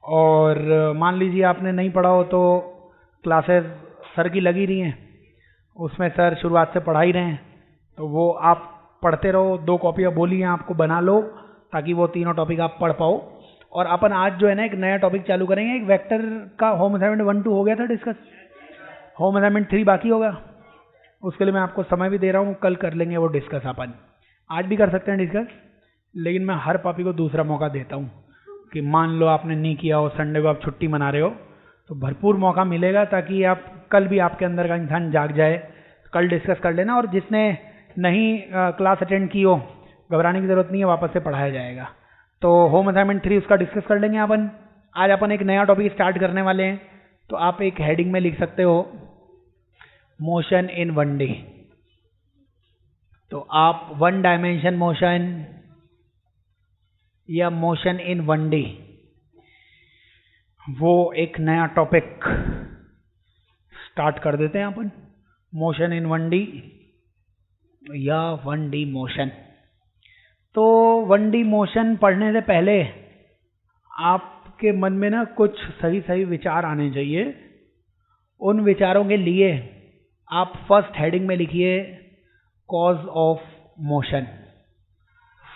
और मान लीजिए आपने नहीं पढ़ा हो तो क्लासेस सर की लगी रही हैं, उसमें सर शुरुआत से पढ़ा ही रहे हैं, तो वो आप पढ़ते रहो। 2 कॉपियाँ बोली हैं आपको, बना लो ताकि वो तीनों टॉपिक आप पढ़ पाओ। और अपन आज जो है ना एक नया टॉपिक चालू करेंगे। एक वेक्टर का होम असाइनमेंट 1-2 हो गया था डिस्कस, होम असाइनमेंट 3 बाकी होगा। उसके लिए मैं आपको समय भी दे रहा हूँ, कल कर लेंगे वो डिस्कस। अपन आज भी कर सकते हैं डिस्कस, लेकिन मैं हर पापी को दूसरा मौका देता हूँ कि मान लो आपने नहीं किया हो, संडे को आप छुट्टी मना रहे हो, तो भरपूर मौका मिलेगा ताकि आप कल भी आपके अंदर का इंसान जाग जाए। कल डिस्कस कर लेना, और जिसने नहीं क्लास अटेंड की हो घबराने की ज़रूरत नहीं है, वापस से पढ़ाया जाएगा। तो होम असाइनमेंट 3 उसका डिस्कस कर लेंगे अपन। आज अपन एक नया टॉपिक स्टार्ट करने वाले हैं, तो आप एक हेडिंग में लिख सकते हो मोशन इन 1D। तो आप 1 डायमेंशन मोशन या मोशन इन 1D, वो एक नया टॉपिक स्टार्ट कर देते हैं अपन, मोशन इन 1D या 1D मोशन। तो 1D मोशन पढ़ने से पहले आपके मन में ना कुछ सही सही विचार आने चाहिए। उन विचारों के लिए आप फर्स्ट हेडिंग में लिखिए cause of motion.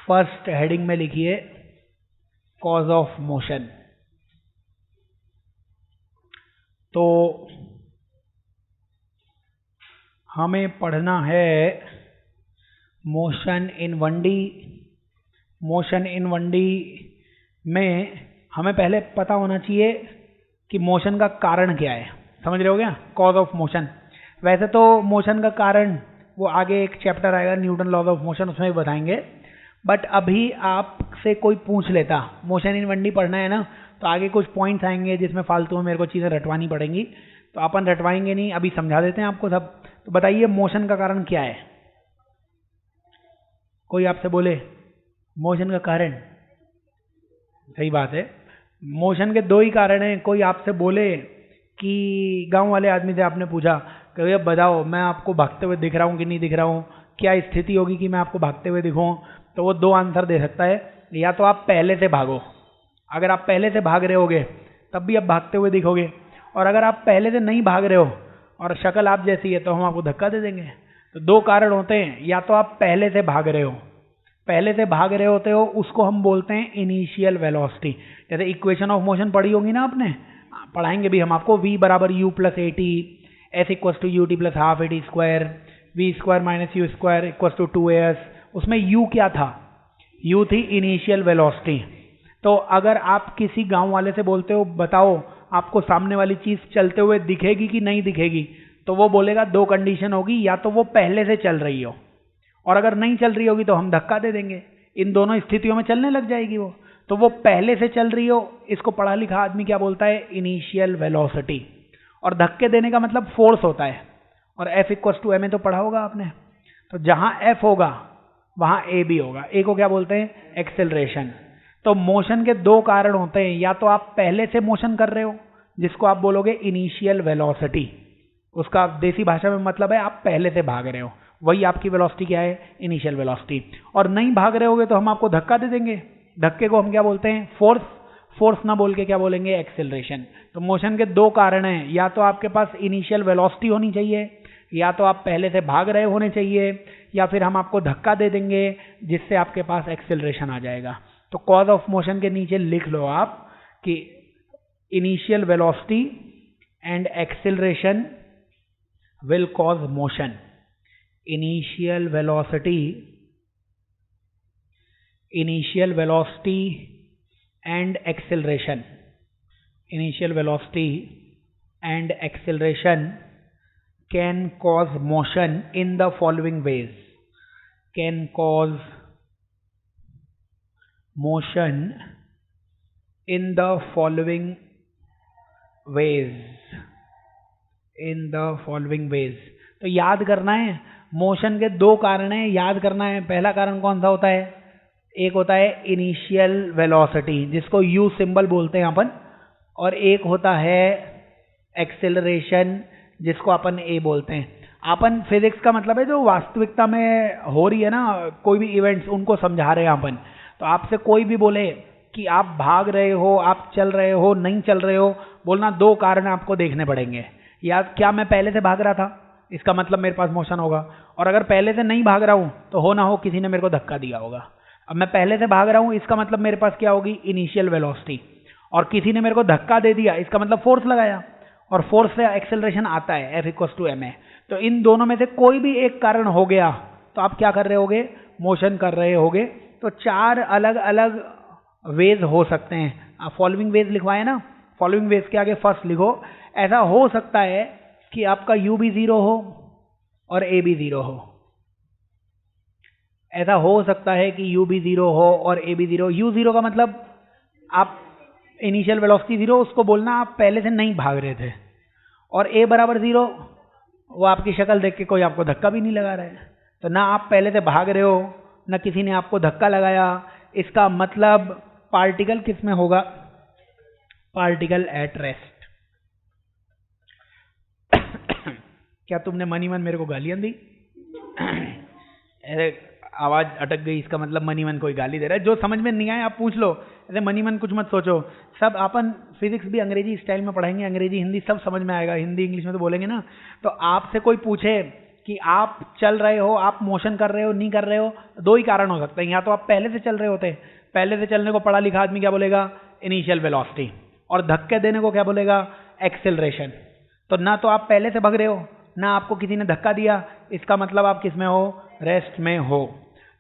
First heading में लिखिए कॉज ऑफ मोशन। तो हमें पढ़ना है motion in 1D। Motion in 1D में हमें पहले पता होना चाहिए कि मोशन का कारण क्या है। समझ रहे हो क्या, कॉज ऑफ मोशन। वैसे तो मोशन का कारण वो आगे एक चैप्टर आएगा न्यूटन लॉज ऑफ मोशन, उसमें भी बताएंगे। बट अभी आपसे कोई पूछ लेता मोशन इन 1D पढ़ना है ना, तो आगे कुछ पॉइंट्स आएंगे जिसमें फालतू में मेरे को चीज़ें रटवानी पड़ेंगी, तो अपन रटवाएंगे नहीं, अभी समझा देते हैं आपको सब। तो बताइए मोशन का कारण क्या है। कोई आपसे बोले मोशन का कारण, सही बात है, मोशन के 2 ही कारण हैं। कोई आपसे बोले कि गांव वाले आदमी से आपने पूछा कि भैया बताओ मैं आपको भागते हुए दिख रहा हूँ कि नहीं दिख रहा हूँ, क्या स्थिति होगी कि मैं आपको भागते हुए दिखूँ, तो वो 2 आंसर दे सकता है। या तो आप पहले से भागो, अगर आप पहले से भाग रहे होगे तब भी आप भागते हुए दिखोगे, और अगर आप पहले से नहीं भाग रहे हो और शक्ल आप जैसी है तो हम आपको धक्का दे देंगे। तो 2 कारण होते हैं, या तो आप पहले से भाग रहे हो, पहले से भाग रहे होते हो उसको हम बोलते हैं इनिशियल वेलोसिटी। जैसे इक्वेशन ऑफ मोशन पढ़ी होगी ना आपने, पढ़ाएंगे भी हम आपको, v बराबर u plus a t, s equal to u t plus half a t square, v square minus u square equal to 2as। उसमें u क्या था, u थी इनिशियल वेलोसिटी। तो अगर आप किसी गांव वाले से बोलते हो बताओ आपको सामने वाली चीज चलते हुए दिखेगी कि नहीं दिखेगी, तो वो बोलेगा 2 कंडीशन होगी, या तो वो पहले से चल रही हो, और अगर नहीं चल रही होगी तो हम धक्का दे देंगे। इन दोनों स्थितियों में चलने लग जाएगी वो। तो वो पहले से चल रही हो, इसको पढ़ा लिखा आदमी क्या बोलता है, इनिशियल वेलोसिटी। और धक्के देने का मतलब फोर्स होता है, और F इक्वल टू m तो पढ़ा होगा आपने। तो जहां F होगा वहां A भी होगा। A को क्या बोलते हैं, एक्सेलरेशन। तो मोशन के 2 कारण होते हैं, या तो आप पहले से मोशन कर रहे हो जिसको आप बोलोगे इनिशियल वेलोसिटी, उसका देसी भाषा में मतलब है आप पहले से भाग रहे हो, वही आपकी वेलोसिटी क्या है, इनिशियल वेलोसिटी। और नहीं भाग रहे होगे तो हम आपको धक्का दे देंगे, धक्के को हम क्या बोलते हैं, फोर्स। फोर्स ना बोल के क्या बोलेंगे, एक्सेलरेशन। तो मोशन के 2 कारण हैं, या तो आपके पास इनिशियल वेलोसिटी होनी चाहिए, या तो आप पहले से भाग रहे होने चाहिए, या फिर हम आपको धक्का दे देंगे जिससे आपके पास एक्सेलरेशन आ जाएगा। तो कॉज ऑफ मोशन के नीचे लिख लो आप कि initial velocity and acceleration will cause motion। initial velocity and acceleration, initial velocity and acceleration can cause motion in the following ways, can cause motion in the following ways, in the following ways। तो याद करना है, motion के 2 कारण हैं, याद करना है। पहला कारण कौन सा होता है, एक होता है इनिशियल वेलोसिटी जिसको u सिंबल बोलते हैं अपन, और एक होता है एक्सेलरेशन जिसको अपन a बोलते हैं। अपन फिजिक्स का मतलब है जो वास्तविकता में हो रही है ना कोई भी इवेंट्स, उनको समझा रहे हैं अपन। तो आपसे कोई भी बोले कि आप भाग रहे हो, आप चल रहे हो, नहीं चल रहे हो, बोलना दो कारण आपको देखने पड़ेंगे। या क्या मैं पहले से भाग रहा था, इसका मतलब मेरे पास मोशन होगा, और अगर पहले से नहीं भाग रहा हूं तो हो ना हो किसी ने मेरे को धक्का दिया होगा। अब मैं पहले से भाग रहा हूं, इसका मतलब मेरे पास क्या होगी, इनिशियल वेलोसिटी, और किसी ने मेरे को धक्का दे दिया, इसका मतलब फोर्स लगाया, और फोर्स से एक्सेलरेशन आता है F=ma। तो इन दोनों में से कोई भी एक कारण हो गया तो आप क्या कर रहे होगे, मोशन कर रहे होगे। तो चार अलग अलग वेज हो सकते हैं। आप फॉलोइंग वेज लिखवाए ना, फॉलोइंग वेज के आगे फर्स्ट लिखो। ऐसा हो सकता है कि आपका u भी 0 हो और a भी 0 हो। ऐसा हो सकता है कि u भी 0 हो और a भी 0। u 0 का मतलब आप इनिशियल वेलोसिटी 0, उसको बोलना आप पहले से नहीं भाग रहे थे, और a बराबर 0, वो आपकी शक्ल देख के कोई आपको धक्का भी नहीं लगा रहा है, तो ना आप पहले से भाग रहे हो, ना किसी ने आपको धक्का लगाया। इसका मतलब पार्टिकल किस में होगा, पार्टिकल एट रेस्ट। क्या तुमने मनी मन मेरे को गालियां दी? अरे आवाज अटक गई, इसका मतलब मनी मन कोई गाली दे रहा है। जो समझ में नहीं आए आप पूछ लो, अरे मनी मन कुछ मत सोचो। सब अपन फिजिक्स भी अंग्रेजी स्टाइल में पढ़ाएंगे, अंग्रेजी हिंदी सब समझ में आएगा, हिंदी इंग्लिश में तो बोलेंगे ना। तो आपसे कोई पूछे कि आप चल रहे हो, आप मोशन कर रहे हो, नहीं कर रहे हो, दो ही कारण हो सकते हैं। या तो आप पहले से चल रहे होते, पहले से चलने को पढ़ा लिखा आदमी क्या बोलेगा, इनिशियल वेलोसिटी, और धक्के देने को क्या बोलेगा, एक्सेलरेशन। तो ना तो आप पहले से भाग रहे हो, ना आपको किसी ने धक्का दिया, इसका मतलब आप किस में हो, रेस्ट में हो।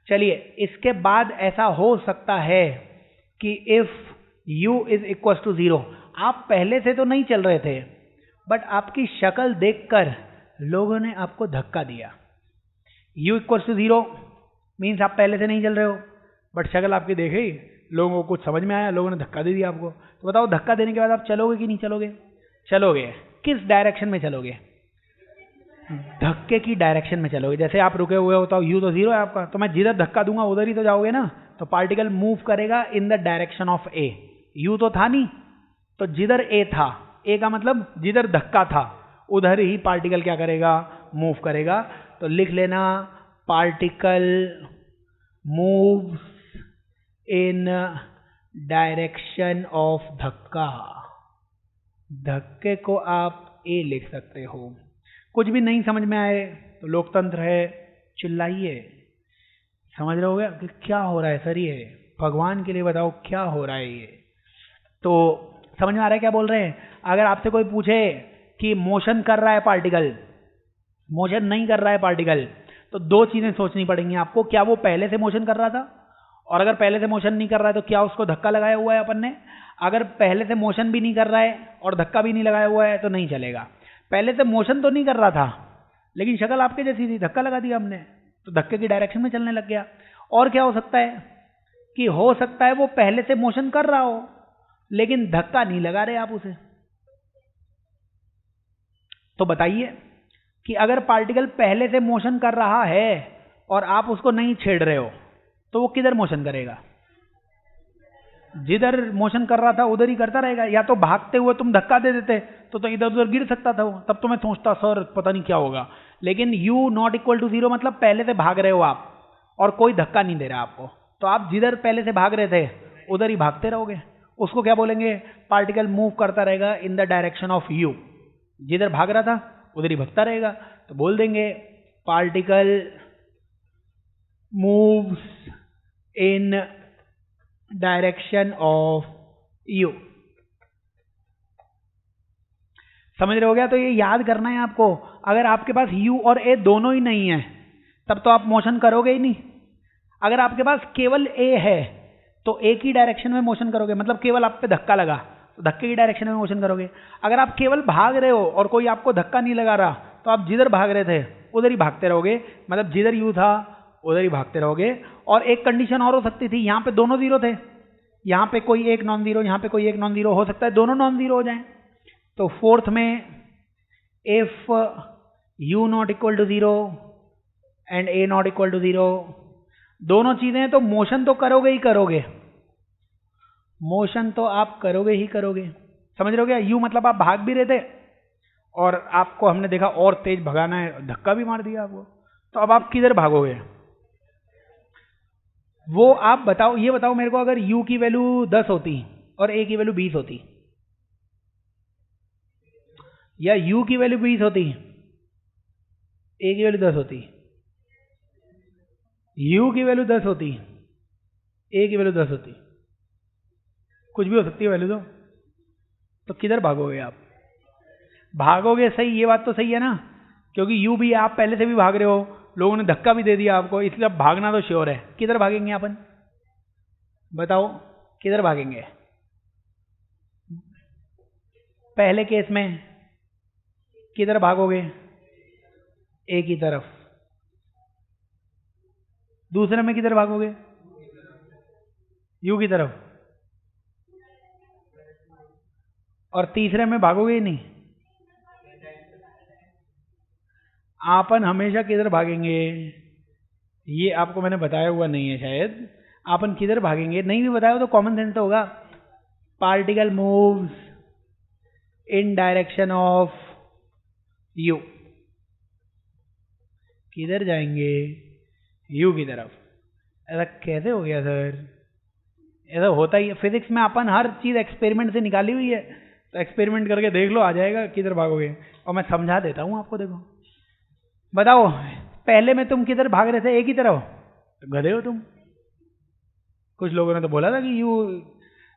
चलिए, इसके बाद ऐसा हो सकता है कि इफ u=0, आप पहले से तो नहीं चल रहे थे, बट आपकी शक्ल देखकर लोगों ने आपको धक्का दिया। u=0 मीन्स आप पहले से नहीं चल रहे हो, बट शक्ल आपकी देखी, लोगों को कुछ समझ में आया, लोगों ने धक्का दे दिया आपको। तो बताओ, धक्का देने के बाद आप चलोगे कि नहीं चलोगे? चलोगे। किस डायरेक्शन में चलोगे? धक्के की डायरेक्शन में चलोगे। जैसे आप रुके हुए हो तो u तो 0 है आपका, तो मैं जिधर धक्का दूंगा उधर ही तो जाओगे ना। तो पार्टिकल मूव करेगा in the direction of a। u तो था नहीं, तो जिधर a था, a का मतलब जिधर धक्का था उधर ही पार्टिकल क्या करेगा, मूव करेगा। तो लिख लेना, particle moves in direction of धक्का। धक्के को आप a लिख सकते हो। कुछ भी नहीं समझ में आए तो लोकतंत्र है, चिल्लाइए। समझ रहे हो गया कि क्या हो रहा है सर, ये भगवान के लिए बताओ क्या हो रहा है ये। तो समझ में आ रहा है क्या बोल रहे हैं? अगर आपसे कोई पूछे कि मोशन कर रहा है पार्टिकल, मोशन नहीं कर रहा है पार्टिकल, तो दो चीजें सोचनी पड़ेंगी आपको। क्या वो पहले से मोशन कर रहा था, और अगर पहले से मोशन नहीं कर रहा है तो क्या उसको धक्का लगाया हुआ है अपन ने? अगर पहले से मोशन भी नहीं कर रहा है और धक्का भी नहीं लगाया हुआ है तो नहीं चलेगा। पहले से मोशन तो नहीं कर रहा था, लेकिन शक्ल आपके जैसी थी, धक्का लगा दिया हमने, तो धक्के की डायरेक्शन में चलने लग गया। और क्या हो सकता है कि हो सकता है वो पहले से मोशन कर रहा हो, लेकिन धक्का नहीं लगा रहे आप उसे। तो बताइए कि अगर पार्टिकल पहले से मोशन कर रहा है और आप उसको नहीं छेड़ रहे हो, तो वो किधर मोशन करेगा? जिधर मोशन कर रहा था उधर ही करता रहेगा। या तो भागते हुए तुम धक्का दे देते तो इधर उधर गिर सकता था वो, तब तो मैं सोचता सर पता नहीं क्या होगा। लेकिन u=0 मतलब पहले से भाग रहे हो आप और कोई धक्का नहीं दे रहा आपको, तो आप जिधर पहले से भाग रहे थे उधर ही भागते रहोगे। उसको क्या बोलेंगे? पार्टिकल मूव करता रहेगा in the direction of u। जिधर भाग रहा था उधर ही भागता रहेगा, तो बोल देंगे particle moves in direction of u। समझ रहे हो गया? तो ये याद करना है आपको। अगर आपके पास u और a दोनों ही नहीं है तब तो आप मोशन करोगे ही नहीं। अगर आपके पास केवल a है तो a की डायरेक्शन में मोशन करोगे, मतलब केवल आप पे धक्का लगा तो धक्के की डायरेक्शन में मोशन करोगे। अगर आप केवल भाग रहे हो और कोई आपको धक्का नहीं लगा रहा तो आप जिधर भाग रहे थे उधर ही भागते रहोगे, मतलब जिधर u था उधर ही भागते रहोगे। और एक कंडीशन और हो सकती थी, यहाँ पे दोनों जीरो थे, यहाँ पे कोई एक नॉन जीरो, यहाँ पे कोई एक नॉन जीरो, हो सकता है दोनों नॉन जीरो हो जाएं। तो फोर्थ में इफ u=0 एंड a=0, दोनों चीजें हैं तो मोशन तो करोगे ही करोगे, मोशन तो आप करोगे ही करोगे। समझ रहे हो क्या? u मतलब आप भाग भी रहे थे और आपको हमने देखा और तेज भगाना है, धक्का भी मार दिया आपको, तो अब आप किधर भागोगे? वो आप बताओ, ये बताओ मेरे को, अगर u की वैल्यू 10 होती और a की वैल्यू 20 होती, या u की वैल्यू 20 होती, a की वैल्यू 10 होती, u की वैल्यू 10 होती, a की वैल्यू 10 होती, कुछ भी हो सकती है वैल्यू तो किधर भागोगे आप? भागोगे सही, ये बात तो सही है ना, क्योंकि यू भी आप पहले से भी भाग रहे हो, लोगों ने धक्का भी दे दिया आपको, इसलिए अब भागना तो श्योर है। किधर भागेंगे अपन? बताओ किधर भागेंगे? पहले केस में किधर भागोगे? ए की तरफ। दूसरे में किधर भागोगे? यू की तरफ। और तीसरे में भागोगे ही नहीं। आपन हमेशा किधर भागेंगे? ये आपको मैंने बताया हुआ नहीं है शायद। आपन किधर भागेंगे नहीं भी बताया तो कॉमन सेंस तो होगा। Particle moves in direction of you. किधर जाएंगे? यू की तरफ। ऐसा कैसे हो गया सर? ऐसा होता ही है फिजिक्स में, अपन हर चीज एक्सपेरिमेंट से निकाली हुई है, तो एक्सपेरिमेंट करके देख लो, आ जाएगा किधर भागोगे। और मैं समझा देता हूं आपको। देखो बताओ, पहले में तुम किधर भाग रहे थे? एक ही तरफ। तो गधे हो तुम। कुछ लोगों ने तो बोला था कि यू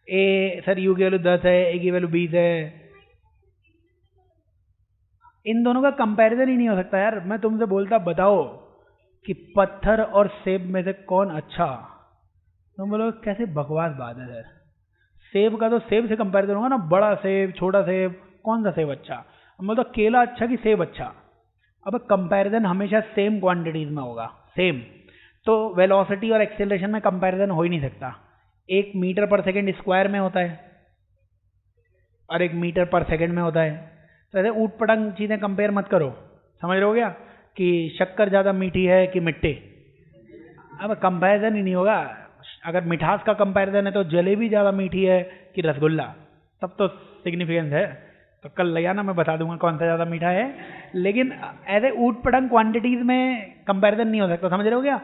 ए, सर यू की वैल्यू 10 है, ए की वैल्यू 20 है। इन दोनों का कंपैरिजन ही नहीं हो सकता यार। मैं तुमसे बोलता बताओ कि पत्थर और सेब में से कौन अच्छा, तुम बोलो कैसे बकवास बात है सर। सेब का तो सेब से कंपैरिजन होगा ना, बड़ा सेब छोटा सेब, कौन सा सेब अच्छा? हम बोलते केला अच्छा कि सेब अच्छा। अब कंपैरिजन हमेशा सेम क्वांटिटीज में होगा, सेम। तो वेलोसिटी और एक्सेलरेशन में कंपैरिजन हो ही नहीं सकता। 1 मीटर पर सेकंड स्क्वायर में होता है और 1 मीटर पर सेकंड में होता है। तो ऐसे ऊट पटांग चीजें कंपेयर मत करो। समझ रहे हो क्या कि शक्कर ज्यादा मीठी है कि मिट्टी? अब कंपैरिजन ही नहीं होगा। अगर मिठास का कंपैरिजन है तो जलेबी ज्यादा मीठी है कि रसगुल्ला, तब तो सिग्निफिकेंस है। तो कल ले आना, मैं बता दूंगा कौन सा ज्यादा मीठा है। लेकिन ऐसे ऊट पटांग क्वांटिटीज में कंपैरिजन नहीं हो सकता। समझ रहे हो क्या?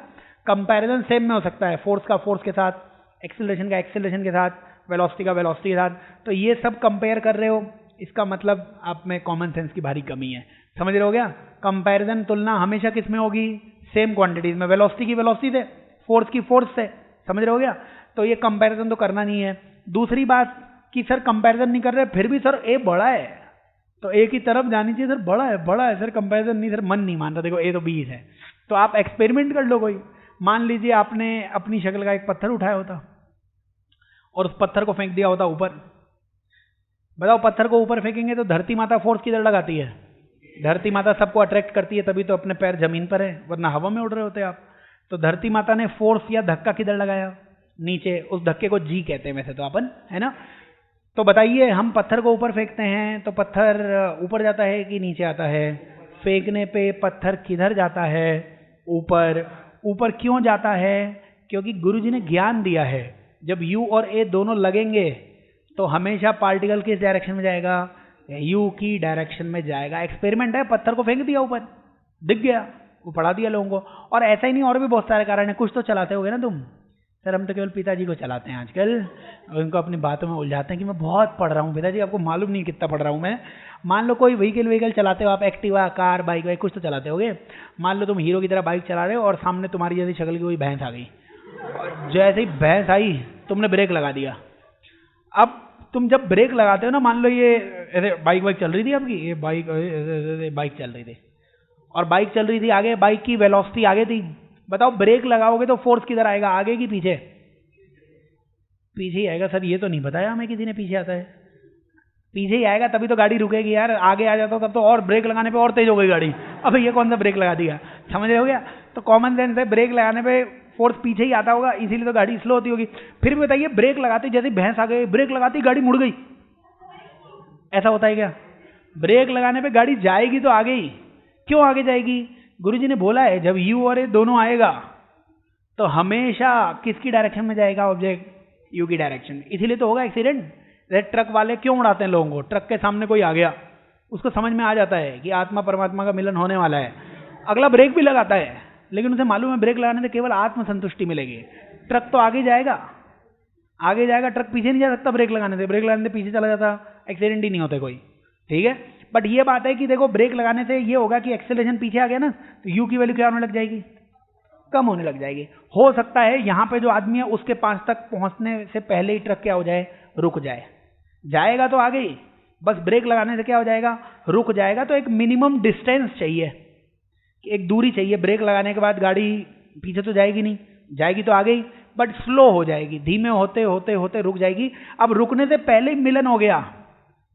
कंपैरिजन सेम में हो सकता है, फोर्स का फोर्स के साथ, एक्सेलरेशन का एक्सेलरेशन के साथ, वेलोसिटी का वेलोसिटी के साथ। तो ये सब कंपेयर कर रहे हो, इसका मतलब आप में कॉमन सेंस की भारी कमी है। समझ रहे हो क्या? कंपैरिजन, तुलना हमेशा किस में होगी? सेम क्वांटिटीज में। वेलोसिटी की वेलोसिटी से, फोर्स की फोर्स से। समझ रहे हो क्या? तो ये कंपैरिजन तो करना नहीं है। दूसरी बात कि सर कंपैरिजन नहीं कर रहे, फिर भी सर ए बड़ा है तो ए की तरफ जानी चाहिए। सर बड़ा है सर, कंपैरिजन नहीं, सर मन नहीं मान रहा। देखो ए तो 20 है, तो आप एक्सपेरिमेंट कर लो कोई। मान लीजिए आपने अपनी शक्ल का एक पत्थर उठाया होता और उस पत्थर को फेंक दिया होता ऊपर। बताओ, पत्थर को ऊपर फेंकेंगे तो धरती माता फोर्स किधर लगाती है? धरती माता सबको अट्रैक्ट करती है, तभी तो अपने पैर जमीन पर है, वरना हवा में उड़ रहे होते आप। तो धरती माता ने फोर्स या धक्का किधर लगाया? नीचे। उस धक्के को जी कहते हैं वैसे तो अपन, है ना? तो बताइए, हम पत्थर को ऊपर फेंकते हैं तो पत्थर ऊपर जाता है कि नीचे आता है? फेंकने पे पत्थर किधर जाता है? ऊपर। ऊपर क्यों जाता है? क्योंकि गुरुजी ने ज्ञान दिया है, जब यू और ए दोनों लगेंगे तो हमेशा पार्टिकल किस डायरेक्शन में जाएगा? यू की डायरेक्शन में जाएगा। एक्सपेरिमेंट है, पत्थर को फेंक दिया ऊपर, दिख गया, वो पढ़ा दिया लोगों को। और ऐसा ही नहीं, और भी बहुत सारे कारण है। कुछ तो चलाते होगे ना तुम। सर हम तो केवल पिताजी को चलाते हैं आजकल, और उनको अपनी बातों में उलझाते हैं कि मैं बहुत पढ़ रहा हूँ। पिताजी आपको मालूम नहीं कितना पढ़ रहा हूँ मैं। मान लो कोई व्हीकल चलाते हो आप, एक्टिवा, कार, बाइक कुछ तो चलाते होगे। मान लो तुम हीरो की तरह बाइक चला रहे हो और सामने तुम्हारी जैसी शक्ल की कोई भैंस आ गई। जैसे ही भैंस आई, तुमने ब्रेक लगा दिया। अब तुम जब ब्रेक लगाते हो ना, मान लो ये ऐसे बाइक चल रही थी आपकी, ये बाइक चल रही थी और बाइक चल रही थी आगे, बाइक की वेलोसिटी आगे थी। बताओ, ब्रेक लगाओगे तो फोर्स किधर आएगा? आगे की पीछे? पीछे ही आएगा। सर ये तो नहीं बताया हमें किसी ने पीछे आता है। पीछे ही आएगा, तभी तो गाड़ी रुकेगी यार। आगे आ जाता तब तो और ब्रेक लगाने पे और तेज हो गई गाड़ी। अब ये कौन सा ब्रेक लगा दिया? समझ रहे हो क्या? तो कॉमन सेंस है, ब्रेक लगाने पे फोर्स पीछे ही आता होगा, इसीलिए तो गाड़ी स्लो होती होगी। फिर भी बताइए, ब्रेक लगाते जैसे भैंस आ गई, ब्रेक लगाती गाड़ी मुड़ गई, ऐसा होता है क्या? ब्रेक लगाने पे गाड़ी जाएगी तो आगे ही। क्यों आगे जाएगी? गुरुजी ने बोला है, जब यू और ए दोनों आएगा तो हमेशा किसकी डायरेक्शन में जाएगा ऑब्जेक्ट? यू की डायरेक्शन में। इसीलिए तो होगा एक्सीडेंट। ट्रक वाले क्यों उड़ाते हैं लोगों को? ट्रक के सामने कोई आ गया, उसको समझ में आ जाता है कि आत्मा परमात्मा का मिलन होने वाला है, अगला ब्रेक भी लगाता है। लेकिन उसे मालूम है ब्रेक लगाने से केवल आत्मसंतुष्टि मिलेगी। ट्रक तो आगे जाएगा, आगे जाएगा, ट्रक पीछे नहीं जा सकता ब्रेक लगाने से। ब्रेक लगाने से पीछे चला जाता, एक्सीडेंट ही नहीं होते कोई, ठीक है। बट ये बात है कि देखो ब्रेक लगाने से ये होगा कि एक्सेलरेशन पीछे आ गया ना, तो यू की वैल्यू क्या होने लग जाएगी, कम होने लग जाएगी। हो सकता है यहाँ पे जो आदमी है उसके पास तक पहुंचने से पहले ही ट्रक क्या हो जाए, रुक जाए। जाएगा तो आगे ही, बस ब्रेक लगाने से क्या हो जाएगा, रुक जाएगा। तो एक मिनिमम डिस्टेंस चाहिए, एक दूरी चाहिए। ब्रेक लगाने के बाद गाड़ी पीछे तो जाएगी नहीं, जाएगी तो आगे ही, बट स्लो हो जाएगी, धीमे होते होते होते रुक जाएगी। अब रुकने से पहले ही मिलन हो गया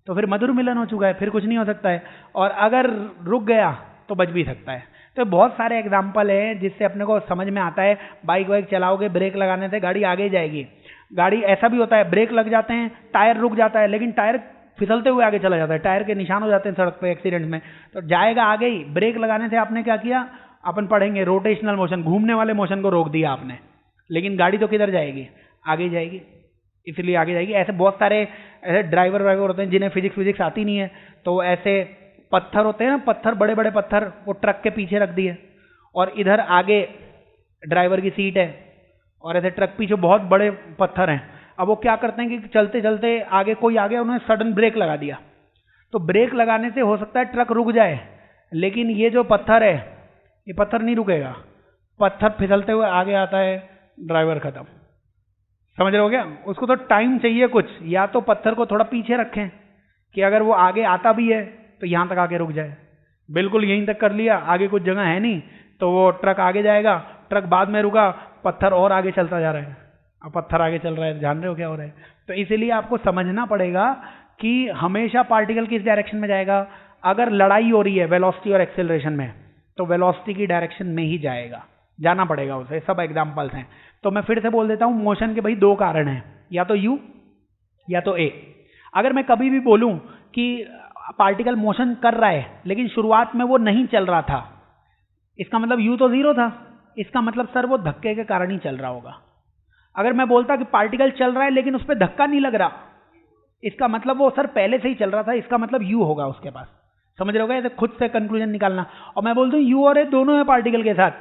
तो फिर मधुर मिलन हो चुका है, फिर कुछ नहीं हो सकता है। और अगर रुक गया तो बच भी सकता है। तो बहुत सारे एग्जाम्पल हैं जिससे अपने को समझ में आता है। बाइक वाइक चलाओगे, ब्रेक लगाने से गाड़ी आगे जाएगी। गाड़ी ऐसा भी होता है, ब्रेक लग जाते हैं, टायर रुक जाता है, लेकिन टायर फिसलते हुए आगे चला जाता है, टायर के निशान हो जाते हैं सड़क पे एक्सीडेंट में, तो जाएगा आगे ही। ब्रेक लगाने से आपने क्या किया, अपन पढ़ेंगे रोटेशनल मोशन, घूमने वाले मोशन को रोक दिया आपने, लेकिन गाड़ी तो किधर जाएगी, आगे जाएगी, इसलिए आगे जाएगी। ऐसे बहुत सारे ऐसे ड्राइवर वाइवर होते हैं जिन्हें फिजिक्स आती नहीं है, तो ऐसे पत्थर होते हैं ना, पत्थर, बड़े बड़े पत्थर, वो ट्रक के पीछे रख दिए और इधर आगे ड्राइवर की सीट है और ऐसे ट्रक पीछे बहुत बड़े पत्थर हैं। अब वो क्या करते हैं कि चलते चलते आगे कोई आ गया, उन्होंने सडन ब्रेक लगा दिया। तो ब्रेक लगाने से हो सकता है ट्रक रुक जाए, लेकिन ये जो पत्थर है, ये पत्थर नहीं रुकेगा, पत्थर फिसलते हुए आगे आता है, ड्राइवर खत्म। समझ रहे हो क्या? उसको तो टाइम चाहिए कुछ, या तो पत्थर को थोड़ा पीछे रखें कि अगर वो आगे आता भी है तो यहां तक आके रुक जाए। बिल्कुल यहीं तक कर लिया, आगे कुछ जगह है नहीं, तो वो ट्रक आगे जाएगा, ट्रक बाद में रुका, पत्थर और आगे चलता जा रहा है। अब पत्थर आगे चल रहा है, जान रहे हो क्या हो रहा है? तो इसीलिए आपको समझना पड़ेगा कि हमेशा पार्टिकल किस डायरेक्शन में जाएगा। अगर लड़ाई हो रही है वेलोसिटी और एक्सेलरेशन में, तो वेलोसिटी की डायरेक्शन में ही जाएगा, जाना पड़ेगा उसे। सब एग्जाम्पल्स हैं। तो मैं फिर से बोल देता हूं, मोशन के भाई दो कारण हैं, या तो यू या तो ए। अगर मैं कभी भी बोलूं कि पार्टिकल मोशन कर रहा है लेकिन शुरुआत में वो नहीं चल रहा था, इसका मतलब यू तो जीरो था, इसका मतलब सर वो धक्के के कारण ही चल रहा होगा। अगर मैं बोलता कि पार्टिकल चल रहा है लेकिन उस पर धक्का नहीं लग रहा, इसका मतलब वो सर पहले से ही चल रहा था, इसका मतलब यू होगा उसके पास। समझ रहे होगा? ऐसे खुद से कंक्लूजन निकालना। और मैं बोल दूं यू और ए दोनों है पार्टिकल के साथ,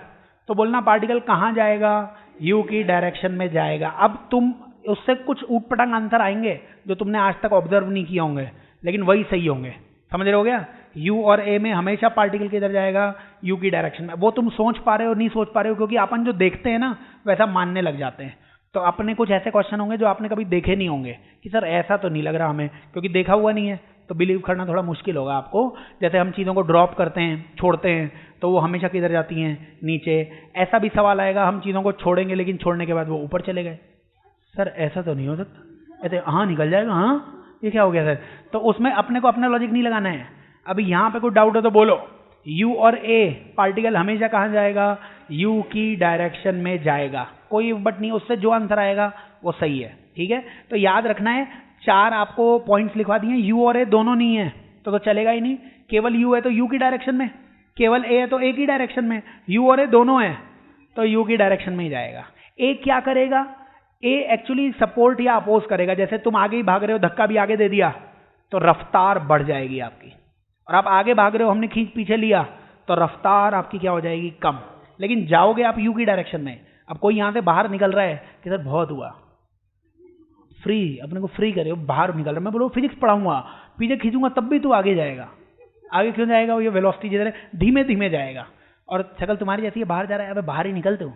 तो बोलना पार्टिकल कहां जाएगा, यू की डायरेक्शन में जाएगा। अब तुम उससे कुछ ऊटपटांग आंसर आएंगे जो तुमने आज तक ऑब्जर्व नहीं किए होंगे, लेकिन वही सही होंगे। समझ रहे हो गया? यू और ए में हमेशा पार्टिकल किधर जाएगा, यू की डायरेक्शन में। वो तुम सोच पा रहे हो नहीं सोच पा रहे हो, क्योंकि अपन जो देखते हैं ना वैसा मानने लग जाते हैं। तो अपने कुछ ऐसे क्वेश्चन होंगे जो आपने कभी देखे नहीं होंगे कि सर ऐसा तो नहीं लग रहा हमें, क्योंकि देखा हुआ नहीं है, तो बिलीव करना थोड़ा मुश्किल होगा आपको। जैसे हम चीज़ों को ड्रॉप करते हैं, छोड़ते हैं, तो वो हमेशा किधर जाती हैं, नीचे। ऐसा भी सवाल आएगा, हम चीज़ों को छोड़ेंगे लेकिन छोड़ने के बाद वो ऊपर चले गए, सर ऐसा तो नहीं हो सकता, ऐसे हाँ निकल जाएगा, हाँ ये क्या हो गया सर? तो उसमें अपने को अपना लॉजिक नहीं लगाना है। अभी यहाँ पे कोई डाउट हो तो बोलो। यू और ए पार्टिकल हमेशा कहाँ जाएगा, यू की डायरेक्शन में जाएगा, कोई बट नहीं, उससे जो आंसर आएगा वो सही है। ठीक है, तो याद रखना है, 4 आपको पॉइंट्स लिखवा दिए। यू और ए दोनों नहीं है तो चलेगा ही नहीं। केवल यू है तो यू की डायरेक्शन में, केवल ए है तो ए की डायरेक्शन में। यू और ए दोनों है तो यू की डायरेक्शन में ही जाएगा। ए क्या करेगा? ए एक्चुअली सपोर्ट या अपोज करेगा। जैसे तुम आगे ही भाग रहे हो, धक्का भी आगे दे दिया तो रफ्तार बढ़ जाएगी आपकी, और आप आगे भाग रहे हो, हमने खींच पीछे लिया तो रफ्तार आपकी क्या हो जाएगी, कम। लेकिन जाओगे आप यू की डायरेक्शन में। अब कोई यहां से बाहर निकल रहा है कि सर बहुत हुआ, फ्री, अपने को फ्री करे, बाहर निकल रहा है, मैं बोलो फिजिक्स पढ़ाऊंगा, पीछे खींचूंगा तब भी तू आगे जाएगा। आगे क्यों जाएगा? वो ये वेलोसिटी जिधर है धीमे धीमे जाएगा, और शक्ल तुम्हारी जैसी है, बाहर जा रहा है, अबे बाहर ही निकलते हो।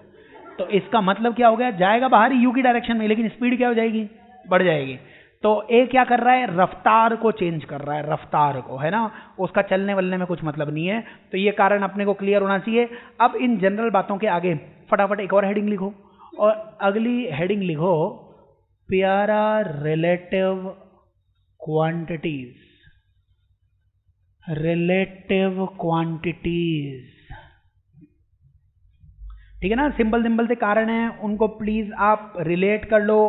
तो इसका मतलब क्या हो गया, जाएगा बाहर ही यू की डायरेक्शन में, लेकिन स्पीड क्या हो जाएगी, बढ़ जाएगी। तो ए क्या कर रहा है, रफ्तार को चेंज कर रहा है, रफ्तार को, है ना, उसका चलने वलने में कुछ मतलब नहीं है। तो ये कारण अपने को क्लियर होना चाहिए। अब इन जनरल बातों के आगे फटाफट एक और हेडिंग लिखो, और अगली हेडिंग लिखो प्यारा रिलेटिव क्वांटिटीज। रिलेटिव क्वांटिटीज, ठीक है ना। सिंपल सिंपल से कारण है, उनको प्लीज आप रिलेट कर लो,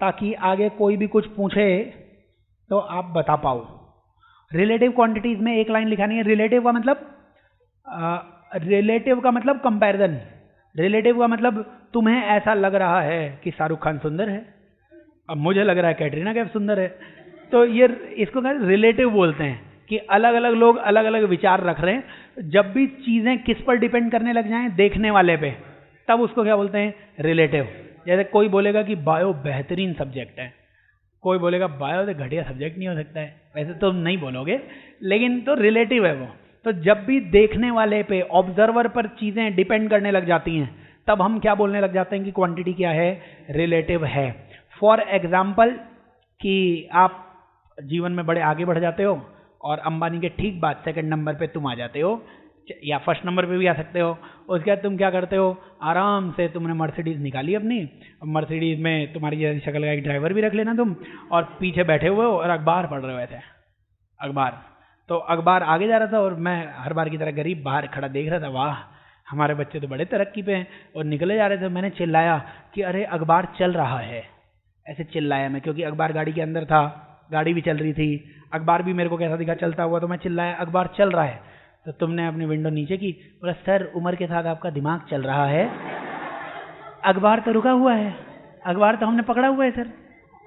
ताकि आगे कोई भी कुछ पूछे तो आप बता पाओ। रिलेटिव क्वांटिटीज में एक लाइन लिखानी है। रिलेटिव का मतलब कंपैरिजन। रिलेटिव का मतलब तुम्हें ऐसा लग रहा है कि शाहरुख खान सुंदर है, अब मुझे लग रहा है कैटरीना कैफ सुंदर है, तो ये इसको रिलेटिव बोलते हैं कि अलग अलग लोग अलग अलग विचार रख रहे हैं, जब भी चीजें किस पर डिपेंड करने लग जाएं, देखने वाले पे, तब उसको क्या बोलते हैं, रिलेटिव। जैसे कोई बोलेगा कि बायो बेहतरीन सब्जेक्ट है, कोई बोलेगा बायो तो घटिया सब्जेक्ट नहीं हो सकता है, वैसे तो नहीं बोलोगे, लेकिन तो रिलेटिव है वो। तो जब भी देखने वाले पे, ऑब्जर्वर पर चीजें डिपेंड करने लग जाती हैं, तब हम क्या बोलने लग जाते हैं कि क्वांटिटी क्या है, रिलेटिव है। फॉर एग्जाम्पल कि आप जीवन में बड़े आगे बढ़ जाते हो और अंबानी के ठीक बाद सेकंड नंबर पे तुम आ जाते हो, या फर्स्ट नंबर पे भी आ सकते हो। उसके बाद तुम क्या करते हो, आराम से तुमने मर्सिडीज निकाली अपनी, मर्सिडीज में तुम्हारी जैसी शक्ल का एक ड्राइवर भी रख लेना तुम, और पीछे बैठे हुए हो और अखबार पढ़ रहे थे, अखबार। तो अखबार आगे जा रहा था और मैं हर बार की तरह गरीब बाहर खड़ा देख रहा था, वाह हमारे बच्चे तो बड़े तरक्की पे हैं, और निकले जा रहे थे। मैंने चिल्लाया कि अरे अखबार चल रहा है, ऐसे चिल्लाया मैं, क्योंकि अखबार गाड़ी के अंदर था, गाड़ी भी चल रही थी, अखबार भी मेरे को कैसा दिखा चलता हुआ, तो मैं चिल्लाया अखबार चल रहा है। तो तुमने अपनी विंडो नीचे की, बोला सर उम्र के साथ आपका दिमाग चल रहा है, अखबार तो रुका हुआ है, अखबार तो हमने पकड़ा हुआ है सर,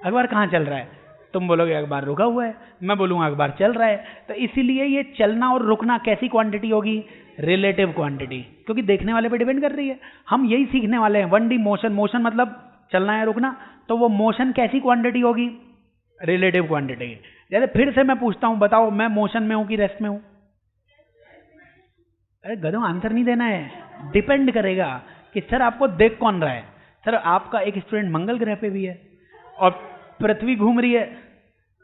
अखबार कहाँ चल रहा है। तुम बोलोगे अखबार रुका हुआ है, मैं बोलूँगा अखबार चल रहा है। तो इसीलिए ये चलना और रुकना कैसी क्वांटिटी होगी, रिलेटिव क्वांटिटी, क्योंकि देखने वाले पे डिपेंड कर रही है। हम यही सीखने वाले हैं, 1D मोशन, मोशन मतलब चलना है रुकना, तो वो मोशन कैसी क्वांटिटी होगी, रिलेटिव क्वांटिटी। जैसे फिर से मैं पूछता हूं, बताओ मैं मोशन में हूं कि रेस्ट में हूं। अरे गधों आंसर नहीं देना है, डिपेंड करेगा कि सर आपको देख कौन रहा है। सर आपका एक स्टूडेंट मंगल ग्रह पे भी है और पृथ्वी घूम रही है,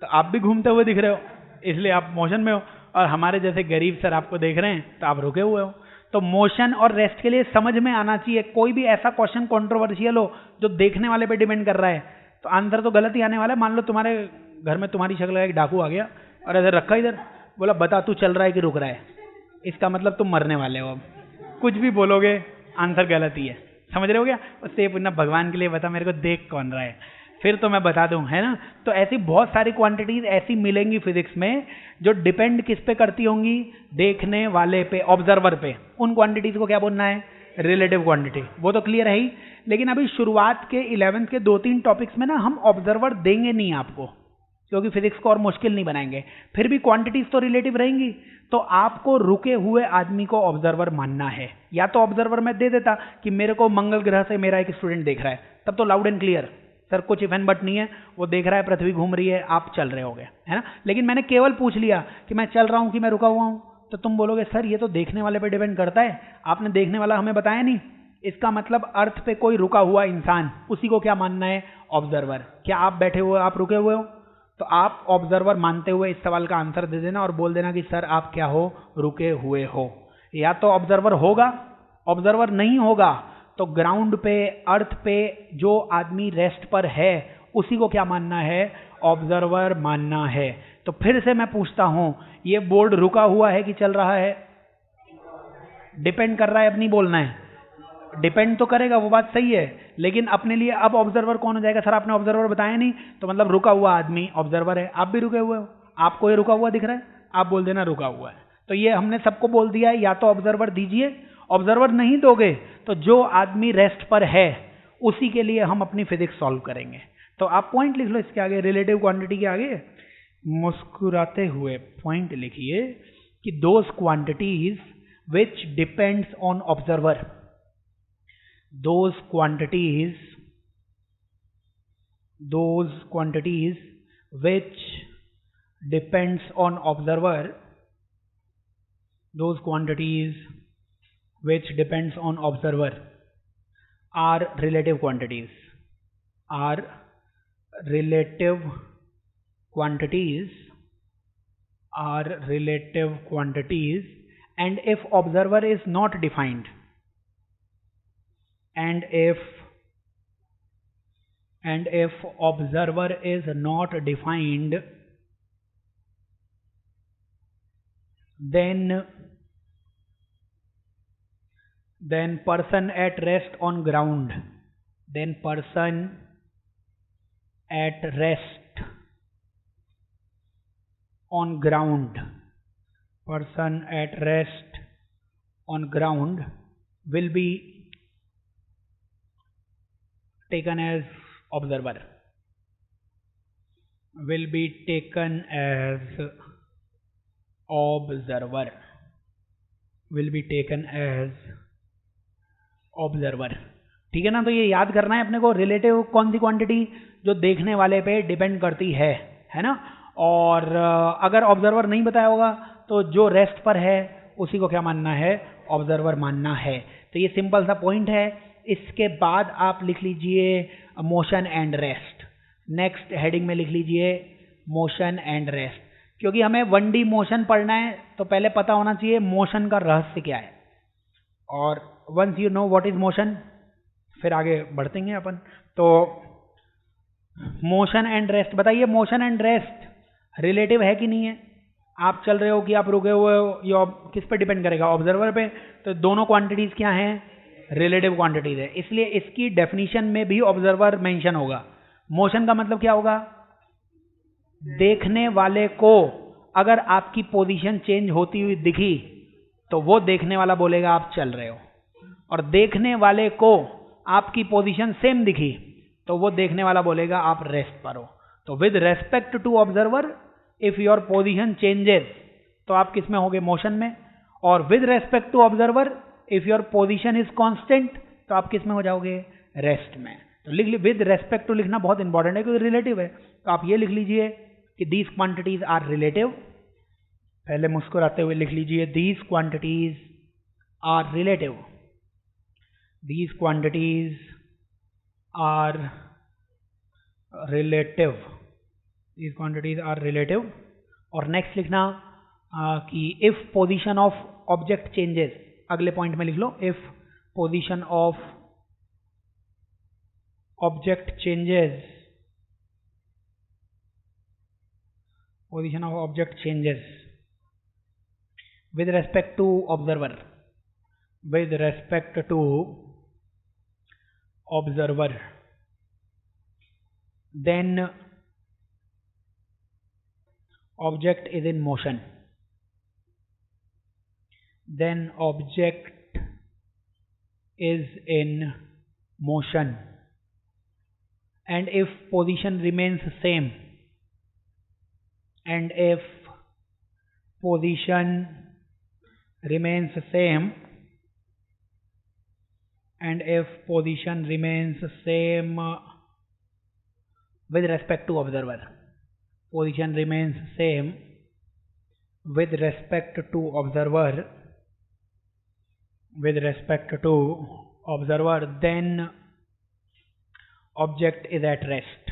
तो आप भी घूमते हुए दिख रहे हो, इसलिए आप मोशन में हो, और हमारे जैसे गरीब सर आपको देख रहे हैं तो आप रुके हुए हो। तो मोशन और रेस्ट के लिए समझ में आना चाहिए। कोई भी ऐसा क्वेश्चन कंट्रोवर्शियल हो जो देखने वाले पे डिपेंड कर रहा है, तो आंसर तो गलत ही आने वाला है। मान लो तुम्हारे घर में तुम्हारी शक्ल का एक डाकू आ गया और ऐसे रखा इधर, बोला बता तू चल रहा है कि रुक रहा है, इसका मतलब तुम मरने वाले हो। अब कुछ भी बोलोगे आंसर गलत ही है, समझ रहे हो क्या। उससे पुनः भगवान के लिए बता मेरे को देख कौन रहा है, फिर तो मैं बता दूं, है ना। तो ऐसी बहुत सारी क्वांटिटीज ऐसी मिलेंगी फिजिक्स में जो डिपेंड किस पे करती होंगी, देखने वाले पे, ऑब्जर्वर पे। उन क्वांटिटीज को क्या बोलना है, रिलेटिव क्वांटिटी। वो तो क्लियर है ही। लेकिन अभी शुरुआत के 11th के 2-3 टॉपिक्स में ना हम ऑब्जर्वर देंगे नहीं आपको, क्योंकि फिजिक्स को और मुश्किल नहीं बनाएंगे। फिर भी क्वांटिटीज तो रिलेटिव रहेंगी, तो आपको रुके हुए आदमी को ऑब्जर्वर मानना है। या तो ऑब्जर्वर मैं दे देता कि मेरे को मंगल ग्रह से मेरा एक स्टूडेंट देख रहा है, तब तो लाउड एंड क्लियर, सर कुछ इफ एंड बट नहीं है, वो देख रहा है पृथ्वी घूम रही है, आप चल रहे होगे, है ना। लेकिन मैंने केवल पूछ लिया कि मैं चल रहा हूं कि मैं रुका हुआ हूं, तो तुम बोलोगे सर ये तो देखने वाले पे डिपेंड करता है, आपने देखने वाला हमें बताया नहीं। इसका मतलब अर्थ पे कोई रुका हुआ इंसान, उसी को क्या मानना है, ऑब्जर्वर। क्या आप बैठे हुए आप रुके हुए हो, तो आप ऑब्जर्वर मानते हुए इस सवाल का आंसर दे देना और बोल देना कि सर आप क्या हो, रुके हुए हो। या तो ऑब्जर्वर होगा, ऑब्जर्वर नहीं होगा तो ग्राउंड पे, अर्थ पे जो आदमी रेस्ट पर है उसी को क्या मानना है, ऑब्जर्वर मानना है। तो फिर से मैं पूछता हूं, ये बोर्ड रुका हुआ है कि चल रहा है, डिपेंड कर रहा है, अब नहीं बोलना है, डिपेंड तो करेगा, वो बात सही है। लेकिन अपने लिए अब ऑब्जर्वर कौन हो जाएगा, सर आपने ऑब्जर्वर बताया नहीं, तो मतलब रुका हुआ आदमी ऑब्जर्वर है। आप भी रुके हुए हो, आपको ये रुका हुआ दिख रहा है, आप बोल देना रुका हुआ है। तो ये हमने सबको बोल दिया है, या तो ऑब्जर्वर दीजिए, ऑब्जर्वर नहीं दोगे तो जो आदमी रेस्ट पर है उसी के लिए हम अपनी फिजिक्स सॉल्व करेंगे। तो आप पॉइंट लिख लो इसके आगे, रिलेटिव क्वांटिटी के आगे मुस्कुराते हुए पॉइंट लिखिए कि those quantities which depends on observer, those quantities which depends on observer, those quantities which depends on observer are relative quantities, are relative quantities, are relative quantities, and if observer is not defined, and if observer is not defined, then person at rest on ground, then person at rest on ground, person at rest on ground will be taken as observer, will be taken as observer, will be taken as observer. ठीक है ना, तो ये याद करना है अपने को, रिलेटिव कौन सी क्वांटिटी जो देखने वाले पे डिपेंड करती है ना। और अगर ऑब्जर्वर नहीं बताया होगा तो जो रेस्ट पर है उसी को क्या मानना है, ऑब्जर्वर मानना है। तो ये सिंपल सा पॉइंट है। इसके बाद आप लिख लीजिए motion and rest. Next heading में लिख लीजिए मोशन एंड रेस्ट, क्योंकि हमें 1D मोशन पढ़ना है तो पहले पता होना चाहिए मोशन का रहस्य क्या है। और once you know what is motion, फिर आगे बढ़तेंगे अपन। तो मोशन एंड रेस्ट बताइए, मोशन एंड रेस्ट रिलेटिव है कि नहीं है? आप चल रहे हो कि आप रुके हुए हो, ये किस पे डिपेंड करेगा, ऑब्जर्वर पे। तो दोनों क्वांटिटीज क्या हैं, रिलेटिव क्वांटिटीज है, इसलिए इसकी डेफिनेशन में भी ऑब्जर्वर मेंशन होगा। मोशन का मतलब क्या होगा, देखने वाले को अगर आपकी पोजीशन चेंज होती हुई दिखी तो वो देखने वाला बोलेगा आप चल रहे हो, और देखने वाले को आपकी पोजीशन सेम दिखी तो वो देखने वाला बोलेगा आप रेस्ट पर हो। तो with respect to observer if your position changes तो आप किस में होगे, मोशन में। और with respect to observer if your position is constant तो आप किस में हो जाओगे, रेस्ट में। तो लिख ली, विद रेस्पेक्ट टू लिखना बहुत इंपॉर्टेंट है क्योंकि रिलेटिव है। तो आप ये लिख लीजिए कि दीज क्वांटिटीज आर रिलेटिव। पहले मुस्कुराते हुए लिख लीजिए these quantities are relative, these quantities are relative, these quantities are relative. और नेक्स्ट लिखना कि if position of object changes, अगले पॉइंट में लिख लो if position of object changes, position of object changes with respect to observer, with respect to observer, then object is in motion, then object is in motion, and if position remains same, and if position remains same, and if position remains same with respect to observer, position remains same with respect to observer, with respect to observer, then object is at rest,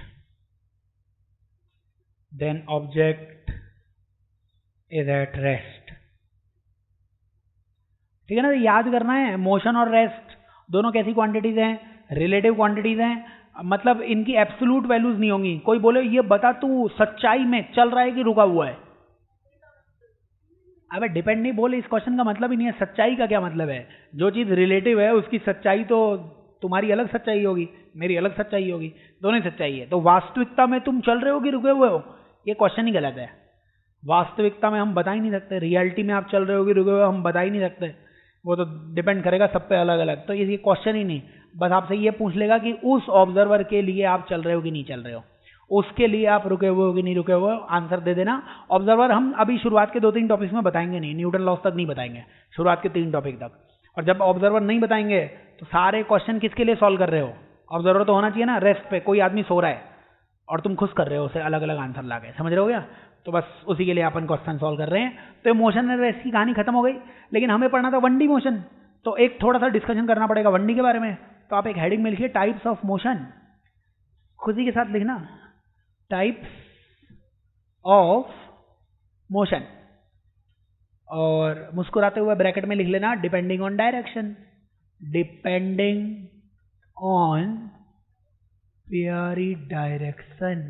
then object is at rest। ठीक है ना, याद करना है motion और rest दोनों कैसी quantities हैं, रिलेटिव क्वांटिटीज हैं। मतलब इनकी एब्सोल्यूट वैल्यूज नहीं होंगी। कोई बोले ये बता तू सच्चाई में चल रहा है कि रुका हुआ है, अबे डिपेंड नहीं बोले, इस क्वेश्चन का मतलब ही नहीं है। सच्चाई का क्या मतलब है, जो चीज रिलेटिव है उसकी सच्चाई तो तुम्हारी अलग सच्चाई होगी, मेरी अलग सच्चाई होगी, दोनों ही सच्चाई है। तो वास्तविकता में तुम चल रहे हो कि रुके हुए हो, ये क्वेश्चन ही गलत है। वास्तविकता में हम बता ही नहीं सकते, रियलिटी में आप चल रहे हो कि रुके हुए हम बता ही नहीं सकते, वो तो डिपेंड करेगा सब पे अलग अलग। तो ये क्वेश्चन ही नहीं, बस आपसे ये पूछ लेगा कि उस ऑब्जर्वर के लिए आप चल रहे हो कि नहीं चल रहे हो, उसके लिए आप रुके हुए हो कि नहीं रुके हुए हो, आंसर दे देना। ऑब्जर्वर हम अभी शुरुआत के 2-3 टॉपिक्स में बताएंगे नहीं, न्यूटन लॉस तक नहीं बताएंगे, शुरुआत के 3 टॉपिक तक। और जब ऑब्जर्वर नहीं बताएंगे तो सारे क्वेश्चन किसके लिए सॉल्व कर रहे हो, ऑब्जर्वर तो होना चाहिए ना, रेस्ट पे। कोई आदमी सो रहा है और तुम खुश कर रहे हो उसे अलग अलग आंसर ला के, समझ रहे हो क्या? तो बस उसी के लिए अपन क्वेश्चन सॉल्व कर रहे हैं। तो मोशन एंड रेस्ट की कहानी खत्म हो गई, लेकिन हमें पढ़ना था 1D मोशन, तो एक थोड़ा सा डिस्कशन करना पड़ेगा 1D के बारे में। तो आप एक हेडिंग में लिखिए टाइप्स ऑफ मोशन, खुशी के साथ लिखना, टाइप्स ऑफ मोशन, और मुस्कुराते हुए ब्रैकेट में लिख लेना depending on direction, depending on puree direction,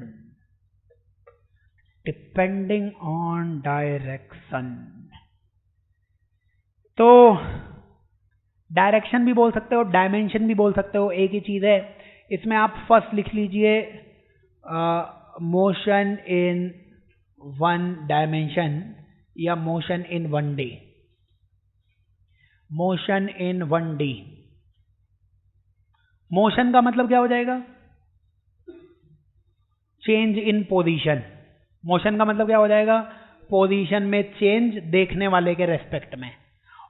depending on direction. तो डायरेक्शन भी बोल सकते हो, डायमेंशन भी बोल सकते हो, एक ही चीज है। इसमें आप फर्स्ट लिख लीजिए मोशन इन 1 डायमेंशन या motion in 1D, motion in 1D। Motion का मतलब क्या हो जाएगा, चेंज इन पोजीशन। मोशन का मतलब क्या हो जाएगा, पोजीशन में चेंज देखने वाले के रेस्पेक्ट में।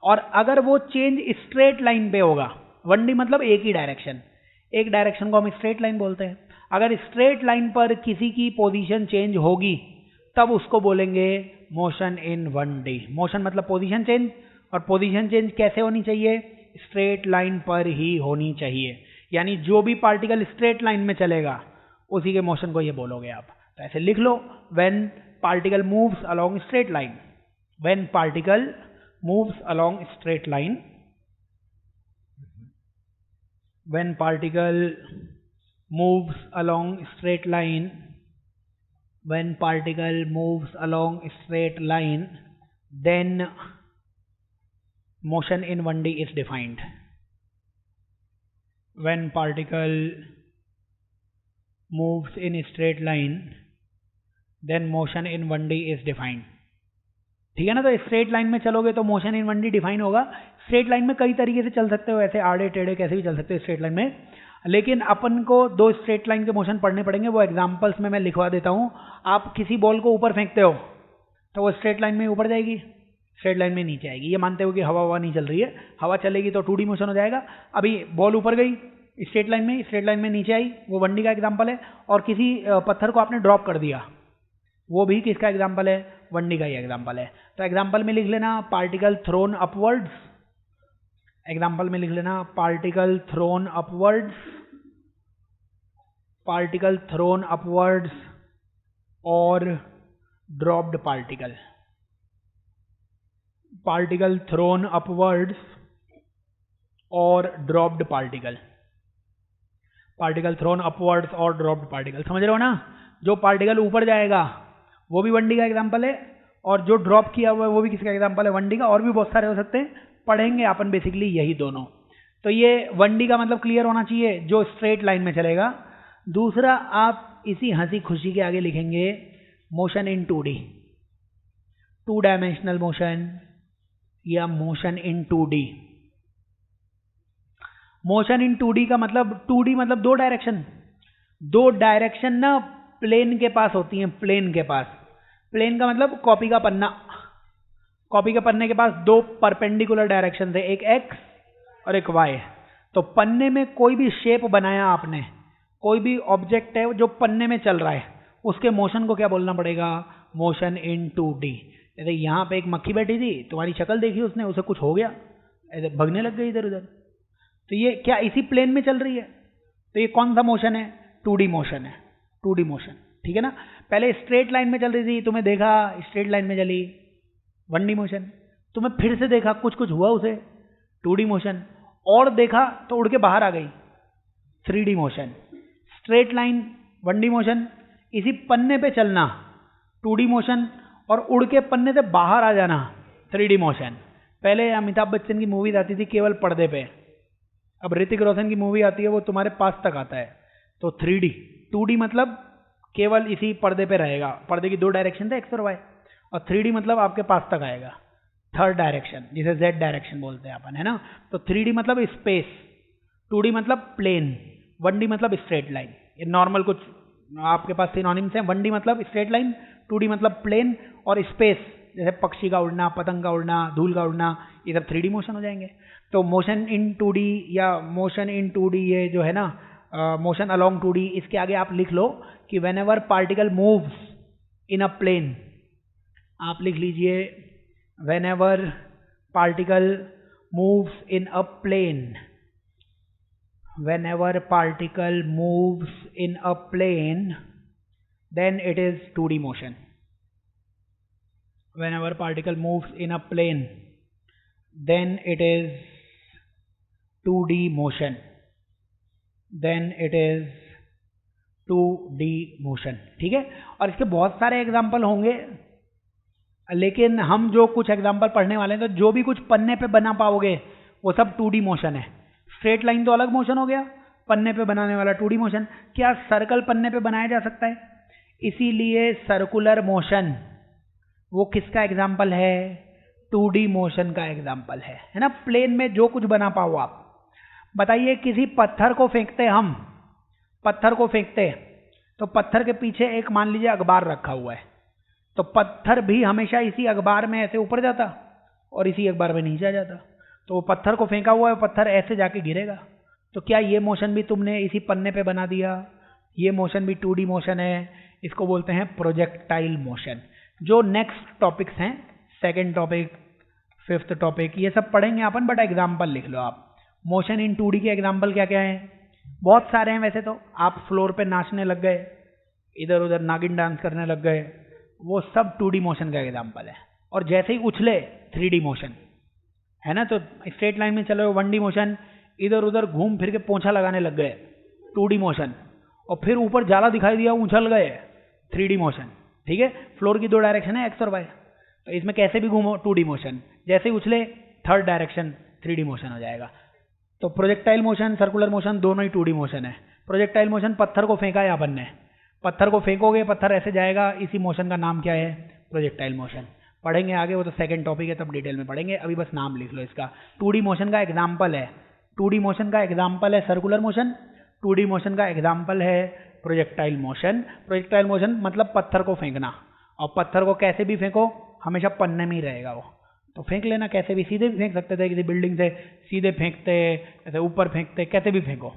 और अगर वो चेंज स्ट्रेट लाइन पे होगा, 1D मतलब एक ही डायरेक्शन, एक डायरेक्शन को हम स्ट्रेट लाइन बोलते हैं, अगर स्ट्रेट लाइन पर किसी की पोजीशन चेंज होगी तब उसको बोलेंगे मोशन इन 1D। मोशन मतलब पोजीशन चेंज, और पोजीशन चेंज कैसे होनी चाहिए? स्ट्रेट लाइन पर ही होनी चाहिए, यानी जो भी पार्टिकल स्ट्रेट लाइन में चलेगा उसी के मोशन को ये बोलोगे आप। तो ऐसे लिख लो, when particle moves along straight line, when particle moves along straight line, when particle moves along straight line, when particle moves along straight line, then motion in 1D is defined. When particle moves in straight line, then motion in 1D is defined. ठीक है ना? तो straight line में चलोगे तो motion in 1D define होगा। Straight line में कई तरीके से चल सकते हो, ऐसे आड़े टेढ़े कैसे भी चल सकते हो स्ट्रेट लाइन में, लेकिन अपन को 2 स्ट्रेट लाइन के मोशन पढ़ने पड़ेंगे, वो एग्जांपल्स में मैं लिखवा देता हूँ। आप किसी बॉल को ऊपर फेंकते हो तो वो स्ट्रेट लाइन में ऊपर जाएगी, स्ट्रेट लाइन में नीचे आएगी। ये मानते हो कि हवा नहीं चल रही है, हवा चलेगी तो 2D मोशन हो जाएगा। अभी बॉल ऊपर गई स्ट्रेट लाइन में नीचे आई, वो 1D का एग्जाम्पल है। और किसी पत्थर को आपने ड्रॉप कर दिया, वो भी किसका एग्जाम्पल है? 1D का ही एग्जाम्पल है। तो एग्जाम्पल में लिख लेना पार्टिकल थ्रोन अपवर्ड्स, एग्जाम्पल में लिख लेना particle thrown upwards, particle thrown upwards और dropped particle, particle thrown upwards और dropped particle, particle thrown upwards और ड्रॉप्ड पार्टिकल। समझ रहे हो ना? जो पार्टिकल ऊपर जाएगा वो भी 1D का एग्जाम्पल है, और जो ड्रॉप किया हुआ है वो भी किसका एग्जाम्पल है? 1D का। और भी बहुत सारे हो सकते हैं, पढ़ेंगे अपन बेसिकली यही दोनों। तो ये 1D का मतलब क्लियर होना चाहिए, जो स्ट्रेट लाइन में चलेगा। दूसरा, आप इसी हंसी खुशी के आगे लिखेंगे motion in 2D, 2 dimensional motion या motion in 2D। Motion in 2D का मतलब 2D मतलब 2 डायरेक्शन, 2 डायरेक्शन ना प्लेन के पास होती हैं, प्लेन के पास। प्लेन का मतलब कॉपी का पन्ना, कॉपी के पन्ने के पास 2 परपेंडिकुलर डायरेक्शन है, एक x और एक y। तो पन्ने में कोई भी शेप बनाया आपने, कोई भी ऑब्जेक्ट है जो पन्ने में चल रहा है, उसके मोशन को क्या बोलना पड़ेगा? Motion in 2D। जैसे यहाँ पे एक मक्खी बैठी थी, तुम्हारी शक्ल देखी उसने, उसे कुछ हो गया, ऐसे भगने लग गई इधर उधर, तो ये क्या इसी प्लेन में चल रही है? तो ये कौन सा मोशन है? 2D मोशन है, 2D मोशन। ठीक है ना? पहले स्ट्रेट लाइन में चल रही थी, तुम्हें देखा स्ट्रेट लाइन में चली, 1D मोशन। तुम्हें फिर से देखा, कुछ कुछ हुआ उसे, 2D मोशन। और देखा तो उड़ के बाहर आ गई, 3D motion. Straight line 1D motion, इसी पन्ने पे चलना 2D मोशन, और उड़ के पन्ने से बाहर आ जाना 3D मोशन। पहले अमिताभ बच्चन की मूवीज आती थी केवल पर्दे पे, अब ऋतिक रोशन की मूवी आती है वो तुम्हारे पास तक आता है। तो 3D, 2D मतलब केवल इसी पर्दे पे रहेगा, पर्दे की 2 डायरेक्शन थे x और y, और 3D मतलब आपके पास तक आएगा, 3rd डायरेक्शन, जिसे z डायरेक्शन बोलते हैं अपन, है ना? तो 3D मतलब स्पेस, 2D मतलब प्लेन, 1D मतलब स्ट्रेट लाइन। ये नॉर्मल कुछ आपके पास सिनोनिम्स हैं। 1D मतलब स्ट्रेट लाइन, 2D मतलब प्लेन, और स्पेस जैसे पक्षी का उड़ना, पतंग का उड़ना, धूल का उड़ना, ये सब 3D मोशन हो जाएंगे। तो मोशन इन 2D या मोशन इन 2D, ये जो है ना मोशन अलोंग 2D, इसके आगे आप लिख लो कि whenever particle moves in a plane, आप लिख लीजिए whenever particle moves in a plane, whenever particle moves in a plane then it is 2D motion. Whenever particle moves in a plane then it is 2D motion, then it is 2D motion। ठीक है? और इसके बहुत सारे example होंगे, लेकिन हम जो कुछ एग्जाम्पल पढ़ने वाले हैं, तो जो भी कुछ पन्ने पे बना पाओगे वो सब 2D मोशन है। स्ट्रेट लाइन तो अलग मोशन हो गया, पन्ने पे बनाने वाला 2D मोशन। क्या सर्कल पन्ने पे बनाया जा सकता है? इसीलिए सर्कुलर मोशन वो किसका एग्जाम्पल है? 2D मोशन का एग्जाम्पल है ना? प्लेन में जो कुछ बना पाओ आप। बताइए, किसी पत्थर को फेंकते, हम पत्थर को फेंकते तो पत्थर के पीछे एक मान लीजिए अखबार रखा हुआ है, तो पत्थर भी हमेशा इसी अखबार में ऐसे ऊपर जाता? और इसी एक बार में नीचे आ जाता। तो वो पत्थर को फेंका हुआ है, पत्थर ऐसे जाके गिरेगा। तो क्या ये मोशन भी तुमने इसी पन्ने पे बना दिया? ये मोशन भी 2D मोशन है, इसको बोलते हैं प्रोजेक्टाइल मोशन। जो नेक्स्ट टॉपिक्स हैं, सेकंड टॉपिक, फिफ्थ टॉपिक, ये सब पढ़ेंगे अपन, बट एग्जाम्पल लिख लो आप। मोशन इन 2D के एग्जाम्पल क्या क्या हैं? बहुत सारे हैं वैसे तो। आप फ्लोर पे नाचने लग गए, इधर उधर नागिन डांस करने लग गए, वो सब 2D मोशन का एग्जाम्पल है। और जैसे ही उछले 3D मोशन है ना। तो स्ट्रेट लाइन में चलो 1D मोशन, इधर उधर घूम फिर के पोंछा लगाने लग गए 2D मोशन, और फिर ऊपर जाला दिखाई दिया उछल गए 3D मोशन। ठीक है, फ्लोर की 2 डायरेक्शन है एक्स और वाई, तो इसमें कैसे भी घूमो 2D मोशन। जैसे ही उछले थर्ड डायरेक्शन 3D मोशन हो जाएगा। तो प्रोजेक्टाइल मोशन, सर्कुलर मोशन दोनों ही 2D मोशन है। प्रोजेक्टाइल मोशन, पत्थर को फेंका है अपन ने, पत्थर को फेंकोगे पत्थर ऐसे जाएगा, इसी मोशन का नाम क्या है? Projectile motion. पढ़ेंगे आगे, वो तो सेकंड टॉपिक है, तब डिटेल में पढ़ेंगे, अभी बस नाम लिख लो इसका। 2D मोशन का एग्जाम्पल है, 2D मोशन का एग्जाम्पल है सर्कुलर मोशन, 2D मोशन का एग्जाम्पल है प्रोजेक्टाइल मोशन। प्रोजेक्टाइल मोशन मतलब पत्थर को फेंकना, और पत्थर को कैसे भी फेंको हमेशा पन्ने में ही रहेगा वो, तो फेंक लेना कैसे भी। सीधे भी फेंक सकते थे, किसी बिल्डिंग से सीधे फेंकते, ऐसे ऊपर फेंकते, कैसे भी फेंको,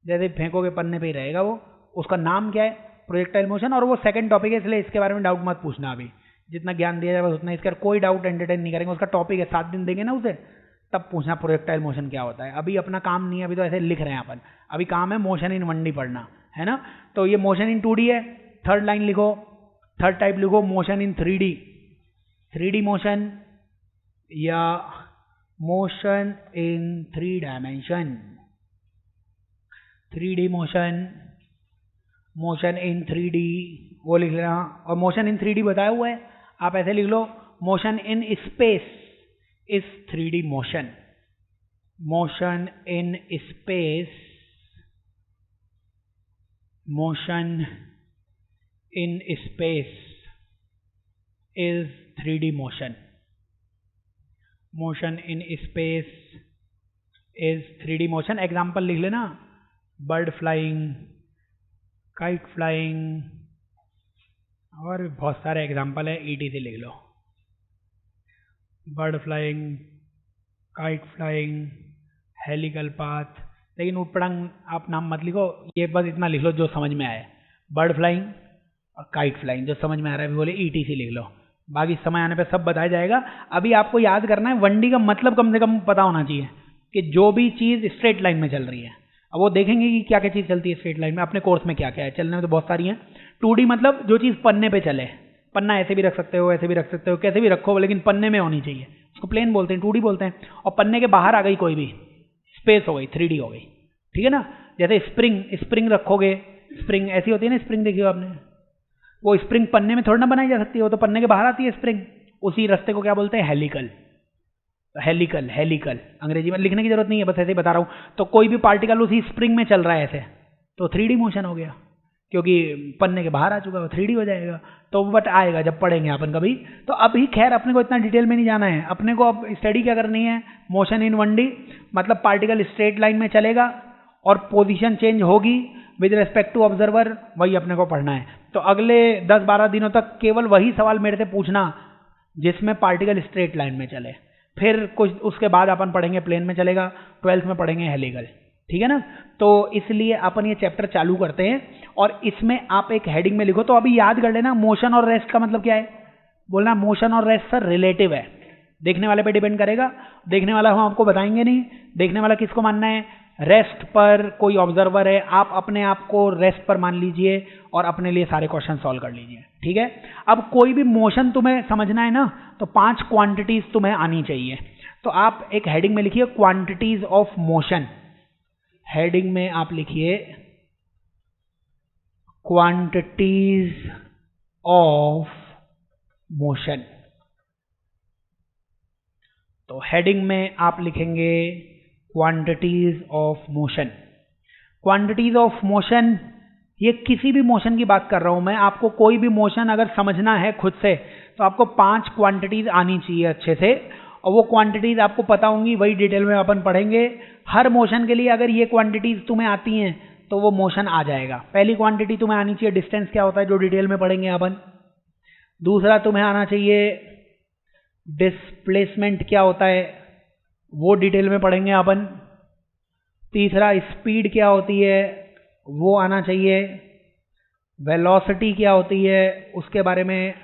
जैसे फेंकोगे पन्ने पे ही रहेगा वो। उसका नाम क्या है? Projectile motion. और वो सेकंड टॉपिक है, इसलिए इसके बारे में डाउट मत पूछना। अभी जितना ज्ञान दिया जाए बस उतना, इसका कोई डाउट एंटरटेन नहीं करेंगे। उसका टॉपिक है, 7 दिन देंगे ना उसे, तब पूछना प्रोजेक्टाइल मोशन क्या होता है। अभी अपना काम नहीं है, अभी तो ऐसे लिख रहे हैं अपन। अभी काम है मोशन इन 1D पढ़ना, है ना। तो ये मोशन इन 2D है। थर्ड लाइन लिखो, थर्ड टाइप लिखो, motion in 3D। 3D motion या motion in 3 dimension, 3D motion, motion in 3D, वो लिख लेना। और मोशन इन 3D बताया हुआ है, आप ऐसे लिख लो, motion in space is 3D motion. Motion in space, motion in space is 3D motion. Motion in space is 3D motion. Example लिख लेना, बर्ड फ्लाइंग, काइट फ्लाइंग, और बहुत सारे एग्जाम्पल है, ETC लिख लो। Bird flying, kite flying, helical path. लेकिन ऊटपटांग आप नाम मत लिखो, ये बस इतना लिख लो जो समझ में आए। बर्ड फ्लाइंग और काइट फ्लाइंग जो समझ में आ रहा है बोले ETC लिख लो, बाकी समय आने पे सब बताया जाएगा। अभी आपको याद करना है 1D का मतलब कम से कम पता होना चाहिए, कि जो भी चीज़ स्ट्रेट लाइन में चल रही है। अब वो देखेंगे कि क्या क्या चीज़ चलती है स्ट्रेट लाइन में, अपने कोर्स में क्या क्या है, चलने में तो बहुत सारी हैं। 2D मतलब जो चीज़ पन्ने पे चले, पन्ना ऐसे भी रख सकते हो, ऐसे भी रख सकते हो, कैसे भी रखो, लेकिन पन्ने में होनी चाहिए, उसको प्लेन बोलते हैं, 2D बोलते हैं। और पन्ने के बाहर आ गई कोई भी, स्पेस हो गई, 3D हो गई। ठीक है ना। जैसे स्प्रिंग, स्प्रिंग रखोगे, स्प्रिंग ऐसी होती है ना, स्प्रिंग देखी हो आपने, वो स्प्रिंग पन्ने में थोड़ा ना बनाई जा सकती है, वो तो पन्ने के बाहर आती है स्प्रिंग। उसी रास्ते को क्या बोलते हैं? हेलिकल। हेलिकल, हेलिकल अंग्रेजी में लिखने की जरूरत नहीं है, बस ऐसे ही बता रहा हूं। तो कोई भी पार्टिकल उसी स्प्रिंग में चल रहा है ऐसे, तो 3D मोशन हो गया, क्योंकि पन्ने के बाहर आ चुका है, 3D हो जाएगा। तो बट आएगा जब पढ़ेंगे अपन कभी। तो अभी खैर अपने को इतना डिटेल में नहीं जाना है, अपने को अब स्टडी क्या करनी है? मोशन इन 1D मतलब पार्टिकल स्ट्रेट लाइन में चलेगा और पोजीशन चेंज होगी विद रिस्पेक्ट टू ऑब्जर्वर, वही अपने को पढ़ना है। तो अगले 10-12 दिनों तक केवल वही सवाल मेरे से पूछना जिसमें पार्टिकल स्ट्रेट लाइन में चले। फिर कुछ उसके बाद अपन पढ़ेंगे प्लेन में चलेगा, 12th में पढ़ेंगे हेलिकल। ठीक है ना। तो इसलिए अपन ये चैप्टर चालू करते हैं, और इसमें आप एक हेडिंग में लिखो। तो अभी याद कर लेना, मोशन और रेस्ट का मतलब क्या है? बोलना मोशन और रेस्ट सर रिलेटिव है, देखने वाले पे डिपेंड करेगा। देखने वाला हम आपको बताएंगे नहीं, देखने वाला किसको मानना है? रेस्ट पर कोई ऑब्जर्वर है, आप अपने आप को रेस्ट पर मान लीजिए और अपने लिए सारे क्वेश्चन सॉल्व कर लीजिए। ठीक है। अब कोई भी मोशन तुम्हें समझना है ना, तो 5 क्वांटिटीज तुम्हें आनी चाहिए। तो आप एक हेडिंग में लिखिए क्वांटिटीज ऑफ मोशन। हेडिंग में आप लिखिए क्वांटिटीज ऑफ मोशन। तो हेडिंग में आप लिखेंगे quantities of motion. Quantities of motion, ये किसी भी मोशन की बात कर रहा हूं मैं। आपको कोई भी मोशन अगर समझना है खुद से, तो आपको 5 क्वांटिटीज आनी चाहिए अच्छे से, और वो क्वांटिटीज आपको पता होंगी, वही डिटेल में अपन पढ़ेंगे। हर मोशन के लिए अगर ये क्वांटिटीज तुम्हें आती हैं तो वो मोशन आ जाएगा। पहली क्वांटिटी तुम्हें आनी चाहिए डिस्टेंस क्या होता है, जो डिटेल में पढ़ेंगे अपन। दूसरा तुम्हें आना चाहिए डिस्प्लेसमेंट क्या होता है वो डिटेल में पढ़ेंगे अपन। तीसरा स्पीड क्या होती है वो आना चाहिए। वेलोसिटी क्या होती है उसके बारे में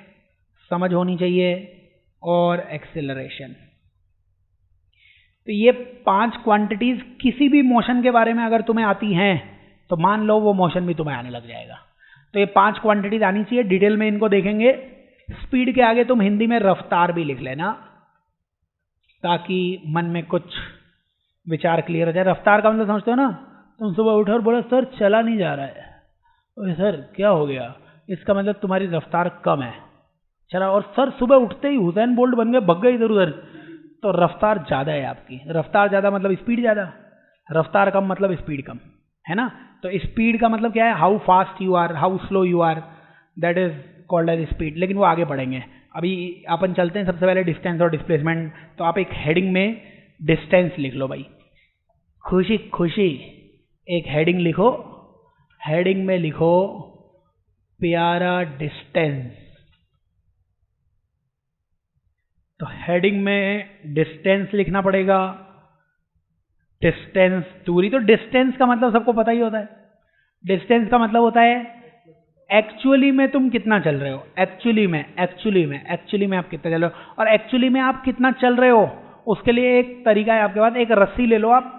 समझ होनी चाहिए, और एक्सेलरेशन। तो ये 5 क्वांटिटीज किसी भी मोशन के बारे में अगर तुम्हें आती हैं तो मान लो वो मोशन भी तुम्हें आने लग जाएगा। तो ये 5 क्वांटिटीज आनी चाहिए, डिटेल में इनको देखेंगे। स्पीड के आगे तुम हिंदी में रफ्तार भी लिख लेना ताकि मन में कुछ विचार क्लियर हो जाए। रफ्तार का मतलब समझते हो ना, तुम सुबह उठो और बोलो सर चला नहीं जा रहा है, ओए सर क्या हो गया, इसका मतलब तुम्हारी रफ्तार कम है। चला, और सर सुबह उठते ही हुसैन बोल्ट बन गए, भग गए इधर उधर, तो रफ्तार ज़्यादा है आपकी। रफ्तार ज़्यादा मतलब स्पीड ज़्यादा, रफ्तार कम मतलब स्पीड कम, है ना। तो स्पीड का मतलब क्या है, how fast you are, how slow you are, that is called as speed. लेकिन वो आगे पढ़ेंगे, अभी अपन चलते हैं सबसे पहले डिस्टेंस और डिस्प्लेसमेंट। तो आप एक हेडिंग में डिस्टेंस लिख लो भाई, खुशी खुशी एक हेडिंग लिखो। हेडिंग में लिखो प्यारा डिस्टेंस। तो हेडिंग में डिस्टेंस लिखना पड़ेगा। डिस्टेंस दूरी, तो डिस्टेंस का मतलब सबको पता ही होता है। डिस्टेंस का मतलब होता है एक्चुअली में तुम कितना चल रहे हो। एक्चुअली में आप कितना चल रहे हो, और एक्चुअली में आप कितना चल रहे हो उसके लिए एक तरीका है आपके पास। एक रस्सी ले लो आप,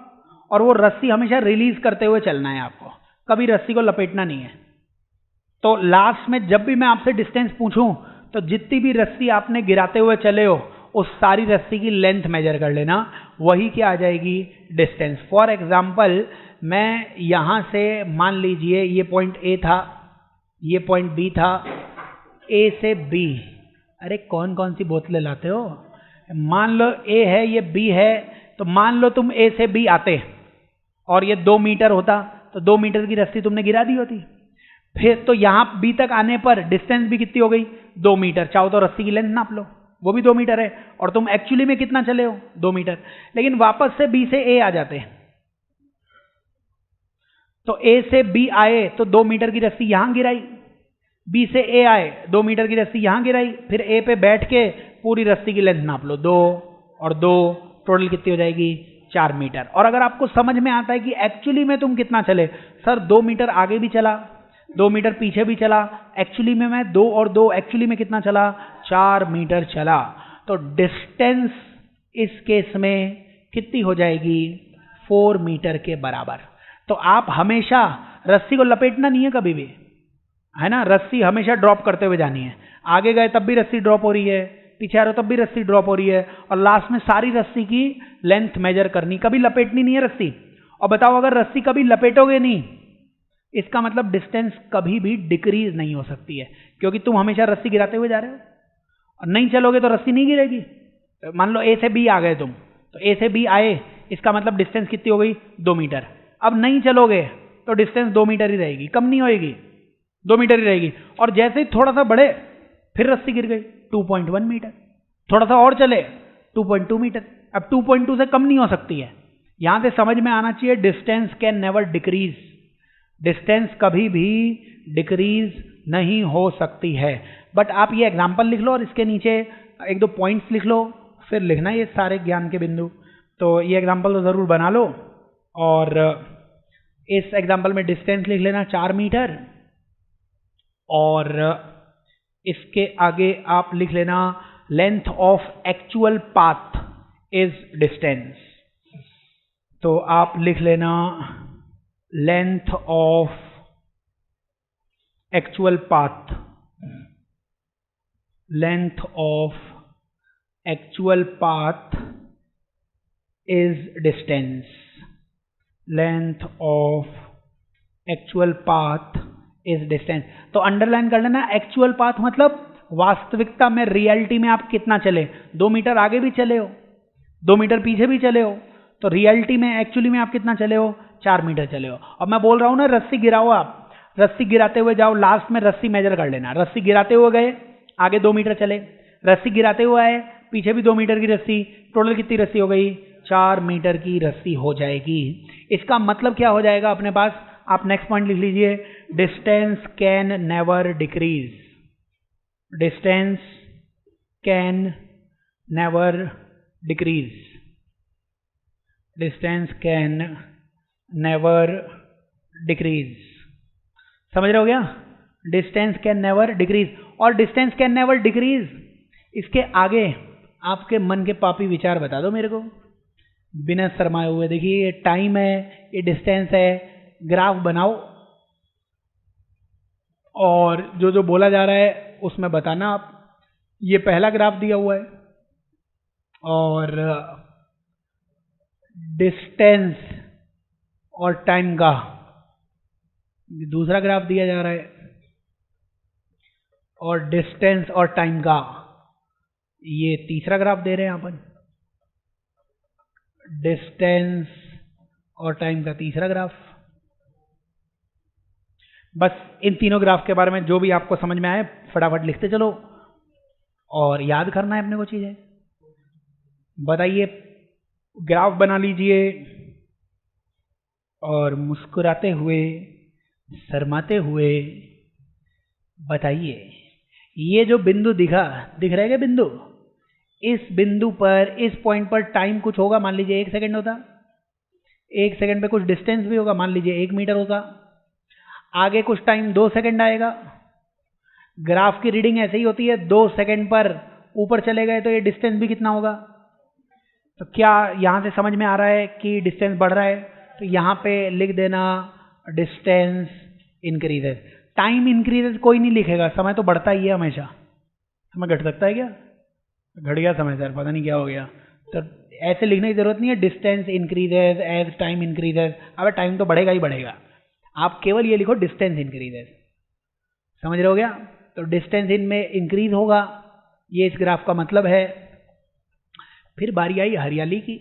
और वो रस्सी हमेशा रिलीज करते हुए चलना है आपको, कभी रस्सी को लपेटना नहीं है। तो लास्ट में जब भी मैं आपसे डिस्टेंस पूछूं तो जितनी भी रस्सी आपने गिराते हुए चले हो उस सारी रस्सी की लेंथ मेजर कर लेना, वही क्या आ जाएगी, डिस्टेंस। फॉर एग्जाम्पल मैं यहां से मान लीजिए ये पॉइंट ए था, ये पॉइंट बी था, ए से बी। अरे कौन कौन सी बोतलें लाते हो, मान लो ए है ये बी है, तो मान लो तुम ए से बी आते और ये 2 मीटर होता, तो 2 मीटर की रस्सी तुमने गिरा दी होती। फिर तो यहां बी तक आने पर डिस्टेंस भी कितनी हो गई, 2 मीटर। चाहो तो रस्सी की लेंथ नाप लो, वो भी 2 मीटर है, और तुम एक्चुअली में कितना चले हो, 2 मीटर। लेकिन वापस से बी से ए आ जाते, तो ए से बी आए तो 2 मीटर की रस्सी यहां गिराई, बी से ए आए 2 मीटर की रस्सी यहां गिराई, फिर ए पे बैठ के पूरी रस्सी की लेंथ नाप लो, 2 और 2 टोटल कितनी हो जाएगी, 4 मीटर। और अगर आपको समझ में आता है कि एक्चुअली में तुम कितना चले, सर 2 मीटर आगे भी चला, 2 मीटर पीछे भी चला, एक्चुअली में मैं 2 और 2 एक्चुअली में कितना चला, 4 मीटर चला, तो डिस्टेंस इस केस में कितनी हो जाएगी, 4 मीटर के बराबर। तो आप हमेशा रस्सी को लपेटना नहीं है कभी भी, है ना, रस्सी हमेशा ड्रॉप करते हुए जानी है। आगे गए तब भी रस्सी ड्रॉप हो रही है, पीछे आ रहे हो तब भी रस्सी ड्रॉप हो रही है, और लास्ट में सारी रस्सी की लेंथ मेजर करनी, कभी लपेटनी नहीं है रस्सी। और बताओ अगर रस्सी कभी लपेटोगे नहीं, इसका मतलब डिस्टेंस कभी भी डिक्रीज नहीं हो सकती है, क्योंकि तुम हमेशा रस्सी गिराते हुए जा रहे हो, और नहीं चलोगे तो रस्सी नहीं गिरेगी। मान लो ए से बी आ गए तुम, तो ए से बी आए, इसका मतलब डिस्टेंस कितनी हो गई, 2 मीटर। अब नहीं चलोगे तो डिस्टेंस 2 मीटर ही रहेगी, कम नहीं होएगी, 2 मीटर ही रहेगी। और जैसे ही थोड़ा सा बढ़े फिर रस्सी गिर गई, 2.1 मीटर। थोड़ा सा और चले 2.2 मीटर। अब 2.2 से कम नहीं हो सकती है। यहां से समझ में आना चाहिए distance can never decrease, distance कभी भी डिक्रीज नहीं हो सकती है। बट आप ये एग्जाम्पल लिख लो और इसके नीचे 1-2 पॉइंट्स लिख लो, फिर लिखना ये सारे ज्ञान के बिंदु। तो ये एग्जाम्पल तो ज़रूर बना लो, और इस एग्जाम्पल में डिस्टेंस लिख लेना 4 मीटर, और इसके आगे आप लिख लेना length of actual path is distance. तो आप लिख लेना length of actual path, length of actual path is distance, length of actual path is distance. तो अंडरलाइन कर लेना, एक्चुअल पाथ मतलब वास्तविकता में, रियलिटी में आप कितना चले, 2 मीटर आगे भी चले हो, 2 मीटर पीछे भी चले हो, तो रियलिटी में एक्चुअली में आप कितना चले हो, 4 मीटर चले हो। अब मैं बोल रहा हूं ना रस्सी गिराओ, आप रस्सी गिराते हुए जाओ, लास्ट में रस्सी मेजर कर लेना। रस्सी गिराते हुए गए, आगे 2 मीटर चले, रस्सी गिराते हुए आए, पीछे भी 2 मीटर की रस्सी, टोटल कितनी रस्सी हो गई, 4 मीटर की रस्सी हो जाएगी। इसका मतलब क्या हो जाएगा अपने पास, आप नेक्स्ट पॉइंट लिख लीजिए, distance can never decrease, distance can never decrease. Distance can never decrease. समझ रहे हो क्या? Distance can never decrease. और डिस्टेंस कैन नेवर डिक्रीज, इसके आगे आपके मन के पापी विचार बता दो मेरे को, बिना शर्माए हुए. देखिए ये टाइम है, ये डिस्टेंस है, ग्राफ बनाओ और जो जो बोला जा रहा है उसमें बताना आप. ये पहला ग्राफ दिया हुआ है और डिस्टेंस और टाइम का दूसरा ग्राफ दिया जा रहा है और डिस्टेंस और टाइम का ये तीसरा ग्राफ दे रहे हैं अपन. डिस्टेंस और टाइम का तीसरा ग्राफ. बस इन तीनों ग्राफ के बारे में जो भी आपको समझ में आए फटाफट लिखते चलो और याद करना है अपने को चीजें. बताइए, ग्राफ बना लीजिए और मुस्कुराते हुए, शर्माते हुए बताइए, ये जो बिंदु दिख रहा है क्या बिंदु, इस बिंदु पर, इस पॉइंट पर टाइम कुछ होगा, मान लीजिए 1 सेकंड होता. 1 सेकंड पे कुछ डिस्टेंस भी होगा, मान लीजिए 1 मीटर होगा. आगे कुछ टाइम 2 सेकंड आएगा. ग्राफ की रीडिंग ऐसे ही होती है, 2 सेकंड पर ऊपर चले गए तो ये डिस्टेंस भी कितना होगा. तो क्या यहां से समझ में आ रहा है कि डिस्टेंस बढ़ रहा है? तो यहां पे लिख देना डिस्टेंस इंक्रीजेस. टाइम इंक्रीजेस कोई नहीं लिखेगा, समय तो बढ़ता ही है हमेशा. समय घट सकता है क्या? घट गया समय सर, पता नहीं क्या हो गया. तो ऐसे लिखने की जरूरत नहीं है, distance increases as time increases. अब टाइम तो बढ़ेगा ही बढ़ेगा, आप केवल ये लिखो डिस्टेंस इंक्रीजेस. समझ रहे हो गया? तो डिस्टेंस इनमें इंक्रीज होगा, ये इस ग्राफ का मतलब है. फिर बारी आई हरियाली की.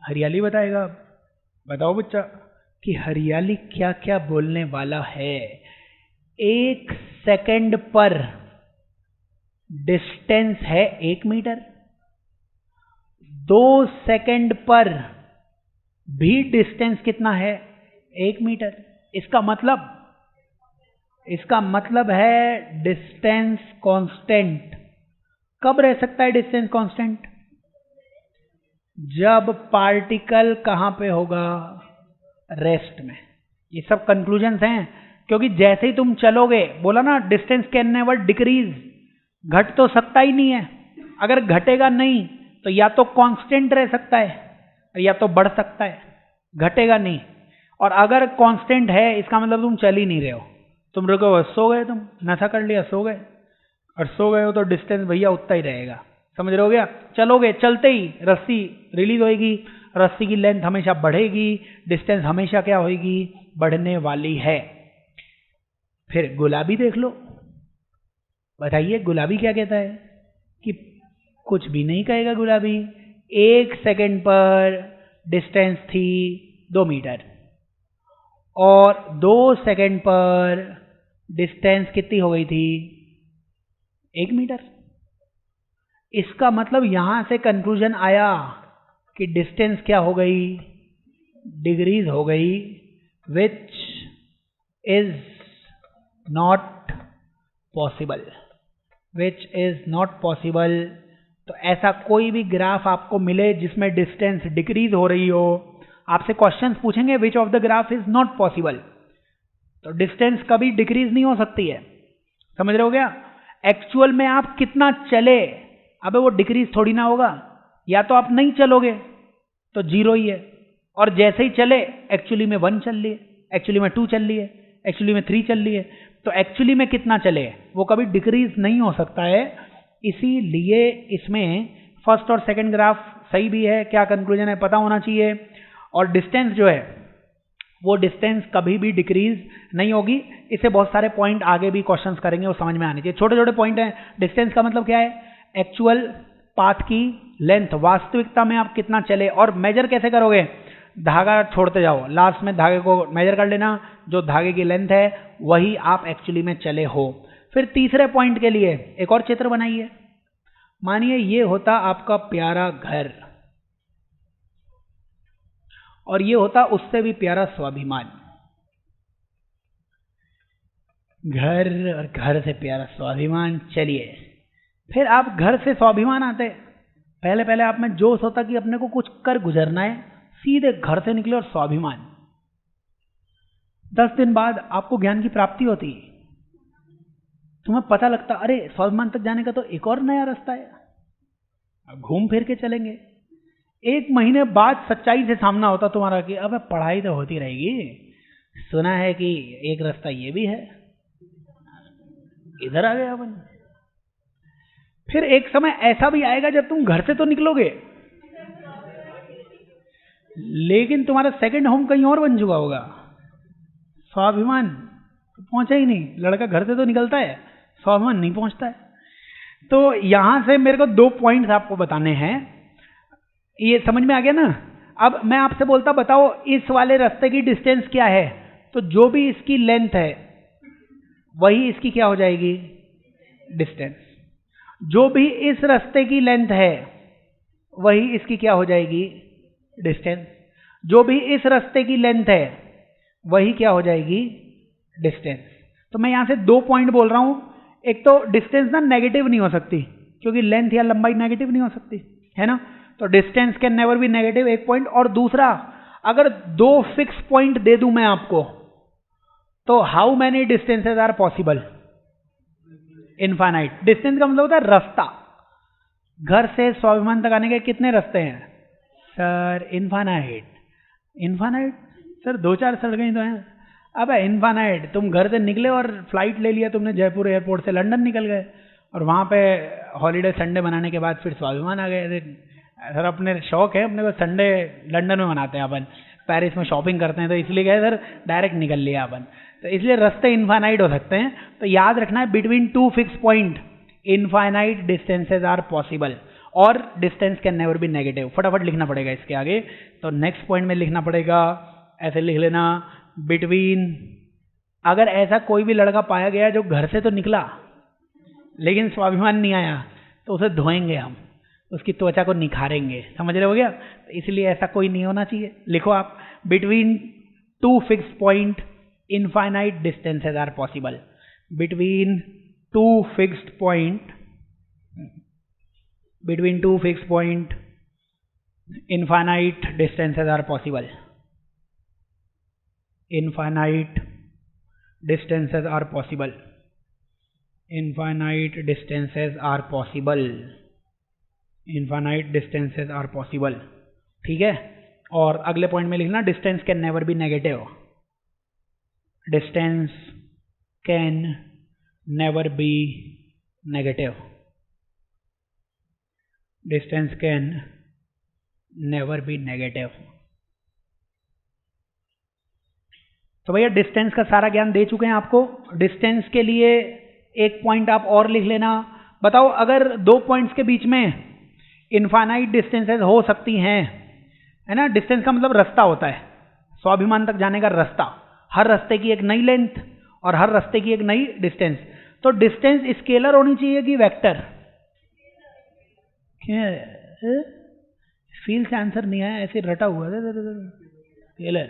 हरियाली बताएगा. बताओ बच्चा कि हरियाली क्या क्या बोलने वाला है. 1 सेकंड पर डिस्टेंस है 1 मीटर. 2 सेकंड पर भी डिस्टेंस कितना है? 1 मीटर. इसका मतलब है डिस्टेंस कांस्टेंट. कब रह सकता है डिस्टेंस कांस्टेंट? जब पार्टिकल कहां पे होगा? रेस्ट में. ये सब कंक्लूजन्स हैं, क्योंकि जैसे ही तुम चलोगे, बोला ना डिस्टेंस कैन नेवर डिक्रीज, घट तो सकता ही नहीं है. अगर घटेगा नहीं तो या तो कांस्टेंट रह सकता है या तो बढ़ सकता है, घटेगा नहीं. और अगर कांस्टेंट है इसका मतलब तुम चल ही नहीं रहे हो, तुम रुको, सो गए, तुम नशा कर लिया, सो गए. और सो गए हो तो डिस्टेंस भैया उतना ही रहेगा. समझ रहे हो क्या? चलोगे, चलते ही रस्सी रिलीज होगी, रस्सी की लेंथ हमेशा बढ़ेगी, डिस्टेंस हमेशा क्या होगी? बढ़ने वाली है. फिर गुलाबी देख लो. बताइए गुलाबी क्या कहता है? कि कुछ भी नहीं कहेगा गुलाबी. 1 सेकंड पर डिस्टेंस थी 2 मीटर और 2 सेकंड पर डिस्टेंस कितनी हो गई थी? 1 मीटर. इसका मतलब यहां से कंक्लूजन आया कि डिस्टेंस क्या हो गई? डिक्रीज हो गई, which is not possible. Which is not possible. तो ऐसा कोई भी ग्राफ आपको मिले जिसमें डिस्टेंस डिक्रीज हो रही हो, आपसे क्वेश्चंस पूछेंगे which of the graph is not possible. तो डिस्टेंस कभी डिक्रीज नहीं हो सकती है. समझ रहे हो क्या? एक्चुअल में आप कितना चले, अबे वो डिक्रीज थोड़ी ना होगा. या तो आप नहीं चलोगे तो 0 ही है, और जैसे ही चले एक्चुअली में 1 चल रही है, एक्चुअली में 2 चल रही है, एक्चुअली में 3 चल रही है. तो एक्चुअली में कितना चले वो कभी डिक्रीज नहीं हो सकता है. इसीलिए इसमें फर्स्ट और सेकंड ग्राफ सही भी है. क्या कंक्लूजन है पता होना चाहिए. और डिस्टेंस जो है वो डिस्टेंस कभी भी डिक्रीज नहीं होगी. इससे बहुत सारे पॉइंट आगे भी क्वेश्चंस करेंगे, वो समझ में आने चाहिए. छोटे छोटे पॉइंट हैं. डिस्टेंस का मतलब क्या है? एक्चुअल पाथ की लेंथ, वास्तविकता में आप कितना चले. और मेजर कैसे करोगे? धागा छोड़ते जाओ, लास्ट में धागे को मेजर कर लेना, जो धागे की लेंथ है वही आप एक्चुअली में चले हो. फिर तीसरे पॉइंट के लिए एक और चित्र बनाइए. मानिए ये होता आपका प्यारा घर और ये होता उससे भी प्यारा स्वाभिमान. घर और घर से प्यारा स्वाभिमान. चलिए फिर आप घर से स्वाभिमान आते, पहले पहले आप में जोश होता कि अपने को कुछ कर गुजरना है, सीधे घर से निकले और स्वाभिमान। 10 दिन बाद आपको ज्ञान की प्राप्ति होती, तुम्हें पता लगता अरे स्वाभिमान तक जाने का तो एक और नया रास्ता है, अब घूम फिर के चलेंगे। 1 महीने बाद सच्चाई से सामना होता तुम्हारा कि अब पढ़ाई तो होती रहेगी, सुना है कि एक रास्ता ये भी है, इधर आ गए अपन। फिर एक समय ऐसा भी आएगा जब तुम घर से तो निकलोगे, लेकिन तुम्हारा सेकंड होम कहीं और बन चुका होगा। स्वाभिमान तो पहुंचा ही नहीं, लड़का घर से तो निकलता है, स्वाभिमान नहीं पहुंचता है। तो यहां से मेरे को 2 पॉइंट्स आपको बताने हैं, ये समझ में आ गया ना। अब मैं आपसे बोलता बताओ इस वाले रास्ते की डिस्टेंस क्या है, तो जो भी इसकी लेंथ है वही इसकी क्या हो जाएगी, डिस्टेंस। जो भी इस रास्ते की लेंथ है वही इसकी क्या हो जाएगी, डिस्टेंस। जो भी इस रास्ते की लेंथ है वही क्या हो जाएगी, डिस्टेंस। तो मैं यहां से 2 पॉइंट बोल रहा हूं। एक तो डिस्टेंस ना नेगेटिव नहीं हो सकती, क्योंकि लेंथ या लंबाई नेगेटिव नहीं हो सकती, है ना। तो distance can never be negative, 1 point. और दूसरा, अगर 2 फिक्स पॉइंट दे दूं मैं आपको, तो how many distances are possible, infinite. Distance का मतलब होता है रास्ता। घर से स्वाभिमान तक आने के कितने रास्ते हैं सर, इनफाइनाइट। इनफाइनाइट सर 2-4 सड़कें तो हैं। अब इनफाइनाइट, तुम घर से निकले और फ्लाइट ले लिया तुमने, जयपुर एयरपोर्ट से लंदन निकल गए, और वहां पे हॉलीडे संडे मनाने के बाद फिर स्वाभिमान आ गए। सर अपने शौक है, अपने को संडे लंदन में मनाते हैं अपन, पेरिस में शॉपिंग करते हैं, तो इसलिए गए सर, डायरेक्ट निकल लिया अपन। तो इसलिए रास्ते इनफाइनाइट हो सकते हैं। तो याद रखना है, between 2 fix point infinite distances are possible, और distance can never be negative. फटाफट लिखना पड़ेगा इसके आगे। तो नेक्स्ट पॉइंट में लिखना पड़ेगा, ऐसे लिख लेना, बिटवीन, अगर ऐसा कोई भी लड़का पाया गया जो घर से तो निकला लेकिन स्वाभिमान नहीं आया, तो उसे धोएंगे हम, उसकी त्वचा को निखारेंगे। समझ रहे हो गया। तो इसलिए ऐसा कोई नहीं होना चाहिए। लिखो आप, between 2 fix point infinite distances are possible. Between 2 fixed point, between 2 fixed point infinite distances are possible. Infinite distances are possible. Infinite distances are possible. Infinite distances are possible. ठीक है। और अगले पॉइंट में लिखना, distance can never be negative. Distance can never be negative. Distance can never be negative. तो भैया distance का सारा ज्ञान दे चुके हैं आपको। डिस्टेंस के लिए एक पॉइंट आप और लिख लेना। बताओ अगर 2 पॉइंट्स के बीच में इनफाइनाइट डिस्टेंसेस हो सकती हैं, है ना। डिस्टेंस का मतलब रास्ता होता है, स्वाभिमान तक जाने का रास्ता। हर रास्ते की एक नई लेंथ और हर रास्ते की एक नई डिस्टेंस। तो डिस्टेंस स्केलर होनी चाहिए कि वेक्टर? फील से आंसर नहीं आया, ऐसे रटा हुआ था। स्केलर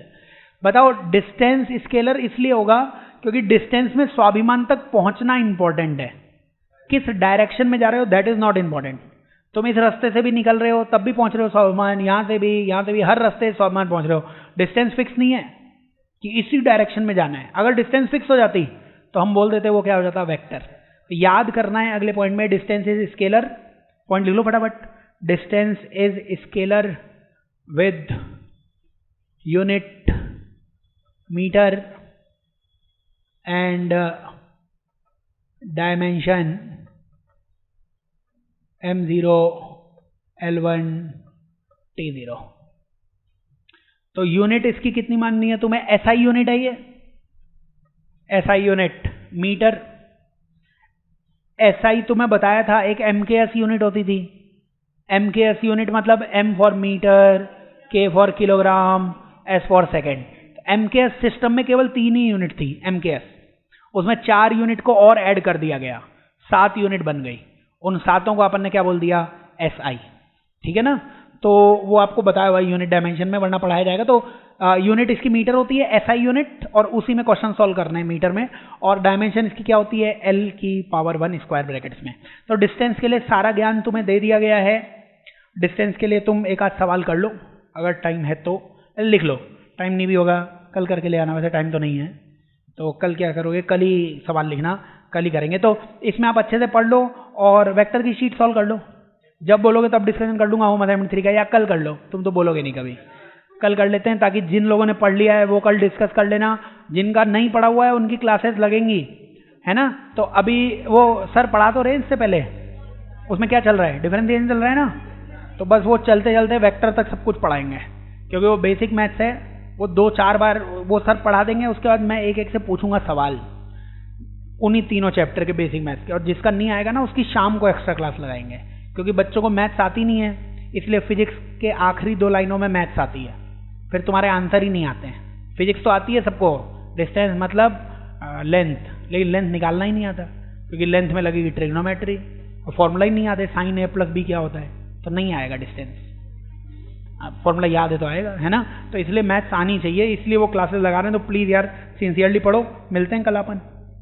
बताओ। डिस्टेंस स्केलर इसलिए होगा क्योंकि डिस्टेंस में स्वाभिमान तक पहुंचना इंपॉर्टेंट है। किस डायरेक्शन में जा रहे हो दैट इज नॉट इंपॉर्टेंट। तुम इस रास्ते से भी निकल रहे हो तब भी पहुंच रहे हो स्वाभिमान, यहां से भी हर रास्ते से स्वाभिमान पहुंच रहे हो। डिस्टेंस फिक्स नहीं है कि इसी डायरेक्शन में जाना है। अगर डिस्टेंस फिक्स हो जाती तो हम बोल देते वो क्या हो जाता, वेक्टर। तो याद करना है अगले पॉइंट में, डिस्टेंस इज स्केलर। पॉइंट लिख लो फटाफट। Distance is scalar with unit metre and dimension m0 l1 t0। तो यूनिट इसकी कितनी माननी है तुम्हें? एसआई यूनिट है ये, एसआई यूनिट मीटर। एसआई तुम्हें बताया था एक एमकेएस यूनिट होती थी। एमकेएस यूनिट मतलब एम फॉर मीटर, के for kilogram, S for second. MKS system में केवल 3 ही यूनिट थी एमकेएस, उसमें 4 यूनिट को और ऐड कर दिया गया, 7 यूनिट बन गई। उन 7 को अपन ने क्या बोल दिया, एसआई। ठीक है ना। तो वो आपको बताया हुआ यूनिट डायमेंशन में, वरना पढ़ाया जाएगा। तो यूनिट इसकी मीटर होती है, एसआई यूनिट, और उसी में क्वेश्चन सॉल्व करना है मीटर में। और डायमेंशन इसकी क्या होती है, एल की पावर 1 स्क्वायर ब्रैकेट्स में। तो डिस्टेंस के लिए सारा ज्ञान तुम्हें दे दिया गया है। डिस्टेंस के लिए तुम एक आध सवाल कर लो, अगर टाइम है तो लिख लो, टाइम नहीं भी होगा कल करके ले आना, वैसे टाइम तो नहीं है तो कल क्या करोगे, कल ही सवाल लिखना, कल ही करेंगे। तो इसमें आप अच्छे से पढ़ लो और वेक्टर की शीट सॉल्व कर लो, जब बोलोगे तब डिस्कशन कर लूँगा होम असाइनमेंट 3 का, या कल कर लो, तुम तो बोलोगे नहीं कभी, कल कर लेते हैं ताकि जिन लोगों ने पढ़ लिया है वो कल डिस्कस कर लेना, जिनका नहीं पढ़ा हुआ है उनकी क्लासेस लगेंगी, है ना। तो अभी वो सर पढ़ा तो रहे इससे पहले, उसमें क्या चल रहा है, डिफरेंशिएशन चल रहा है ना, तो बस वो चलते चलते वेक्टर तक सब कुछ पढ़ाएंगे, क्योंकि वो बेसिक मैथ्स है, वो 2-4 बार वो सर पढ़ा देंगे, उसके बाद मैं एक एक से पूछूंगा सवाल उन्हीं तीनों चैप्टर के बेसिक मैथ्स के, और जिसका नहीं आएगा ना उसकी शाम को एक्स्ट्रा क्लास लगाएंगे, क्योंकि बच्चों को मैथ्स आती नहीं है, इसलिए फिजिक्स के आखिरी 2 लाइनों में मैथ्स आती है, फिर तुम्हारे आंसर ही नहीं आते हैं। फिजिक्स तो आती है सबको, डिस्टेंस मतलब लेंथ, लेकिन लेंथ निकालना ही नहीं आता, क्योंकि लेंथ में लगेगी ट्रिग्नोमेट्री और फॉर्मूला ही नहीं आते, साइन ए प्लस बी क्या होता है, तो नहीं आएगा डिस्टेंस, फॉर्मूला याद है तो आएगा, है ना। तो इसलिए मैथ्स आनी चाहिए, इसलिए वो क्लासेस लगा रहे हैं, तो प्लीज़ यार सिंसियरली पढ़ो, मिलते हैं कल अपन।